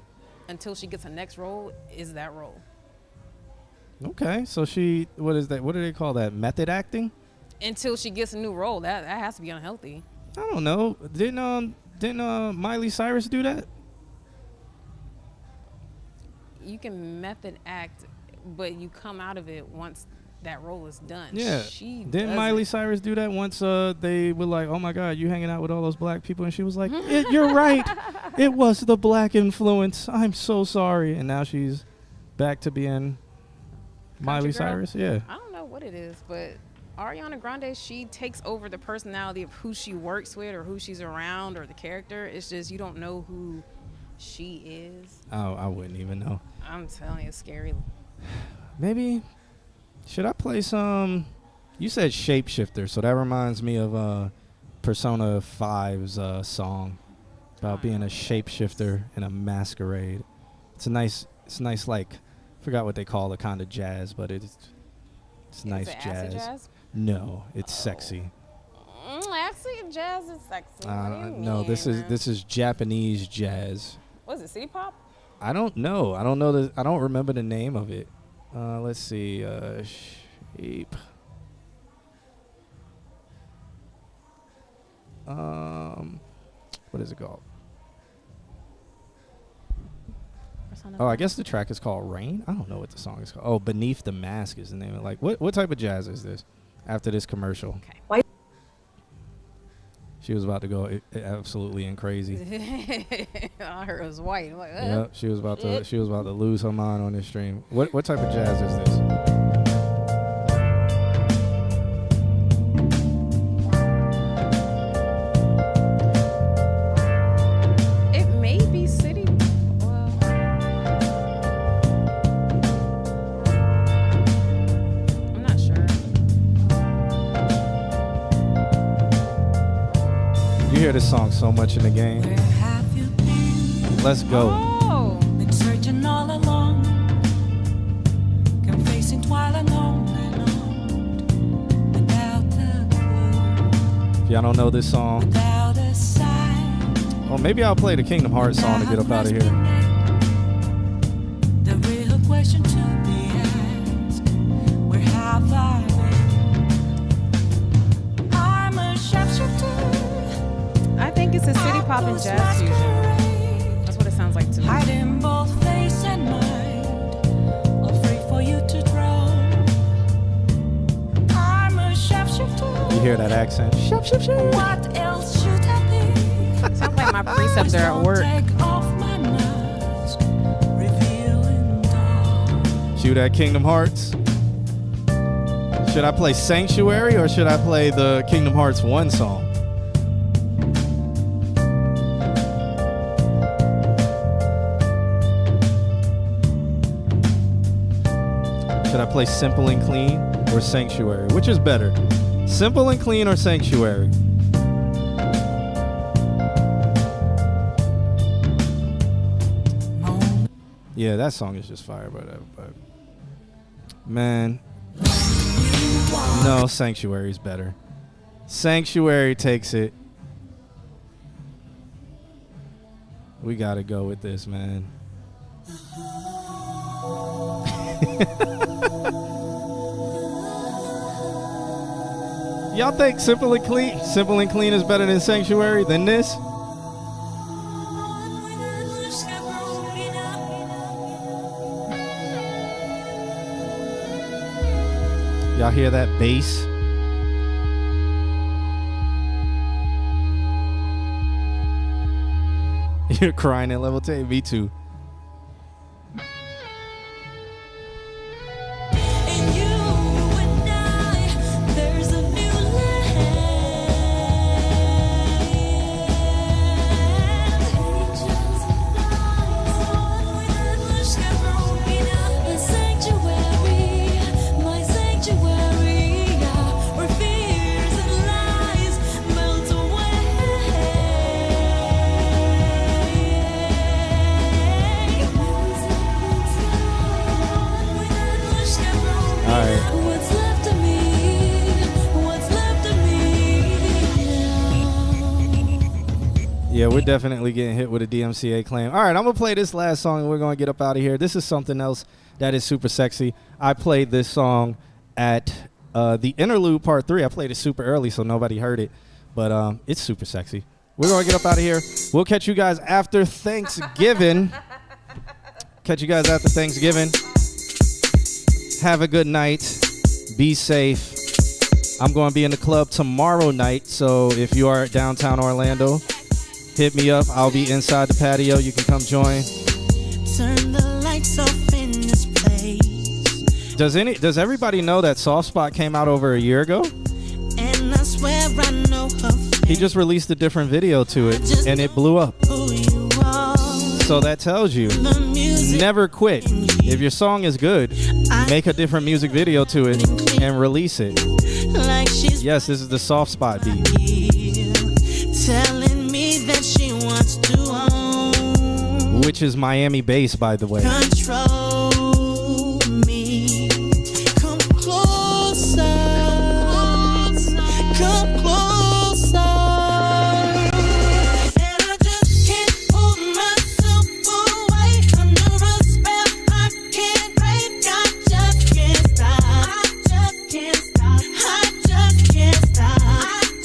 until she gets a next role is that role. Okay, so what is that? What do they call that? Method acting? Until she gets a new role, that has to be unhealthy. I don't know. Didn't Miley Cyrus do that? You can method act, but you come out of it once that role is done. Yeah. Didn't Miley Cyrus do that once they were like, oh my God, you hanging out with all those black people? And she was like, you're right. It was the black influence. I'm so sorry. And now she's back to being Miley Cyrus. Yeah. I don't know what it is, but Ariana Grande, she takes over the personality of who she works with or who she's around or the character. It's just you don't know who she is. Oh, I wouldn't even know. I'm telling you, it's scary. Maybe should I play some? You said shapeshifter, so that reminds me of Persona 5's song about being a shapeshifter in a masquerade. It's nice like forgot what they call the kind of jazz, but it's nice jazz. Acid jazz. No, it's sexy. Acid jazz is sexy. No, this is Japanese jazz. Was it city pop? I don't know. I don't remember the name of it. Let's see. Shape. What is it called? Oh, I guess the track is called Rain. I don't know what the song is called. Oh, Beneath the Mask is the name of it. Like, what type of jazz is this? After this commercial. Okay. Why? She was about to go absolutely and crazy. I heard it was white. I'm like, yep, she was about to lose her mind on this stream. What type of jazz is this? It may be city. Well, I'm not sure. You hear this song so much in the game. Where have you been? Let's go. Oh. Been searching all along, confessing while alone without a clue, If y'all don't know this song, without a sign. well, maybe I'll play the Kingdom Hearts song to get up out of here. The real question to be asked: where have I been? I'm a shapeshifter. I think it's a city pop and jazz fusion. That's what it sounds like to me. Hiding both face and mind, all free for you to draw. I'm a shapeshifter. You hear that accent? Shapeshifter. What else should I be? Sounds like my preceptor at work. Take off my mask, cue that Kingdom Hearts. Should I play Sanctuary or should I play the Kingdom Hearts 1 song? Should I play Simple and Clean or Sanctuary? Which is better? Simple and Clean or Sanctuary? Yeah, that song is just fire, but man, no, Sanctuary is better. Sanctuary takes it. We gotta go with this, man. Y'all think Simple and Clean is better than Sanctuary than this? Y'all hear that bass? You're crying at level 10. Me too. Yeah, we're definitely getting hit with a DMCA claim. All right, I'm going to play this last song and we're going to get up out of here. This is something else that is super sexy. I played this song at the interlude part 3. I played it super early so nobody heard it, but it's super sexy. We're going to get up out of here. We'll catch you guys after Thanksgiving. Have a good night. Be safe. I'm going to be in the club tomorrow night, so if you are at downtown Orlando, hit me up. I'll be inside the patio. You can come join. Turn the lights off in this place. Does everybody know that Soft Spot came out over a year ago? And I swear I know her face. He just released a different video to it, and it blew up. Who you are. So that tells you, never quit. If your song is good, make a different music video to it and release it. Like Yes, this is the Soft Spot beat. Telling me that she wants to own. Which is Miami bass, by the way. Control me. Come closer. Come closer. And I just can't hold myself away. Under a spell I can't break. I just can't stop. I just can't stop. I just can't stop. I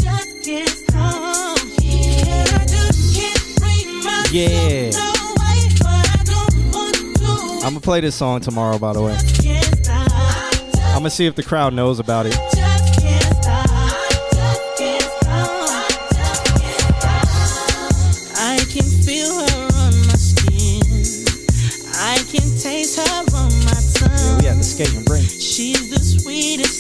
just can't stop. And I just can't break myself Yeah. away. But I don't want to. I'm going to play this song tomorrow, by the way. Can't stop. I'm going to see if the crowd knows about it. Just can't stop. Just can't stop. I can feel her on my skin. I can taste her on my tongue. We had to skate and bring. She's the sweetest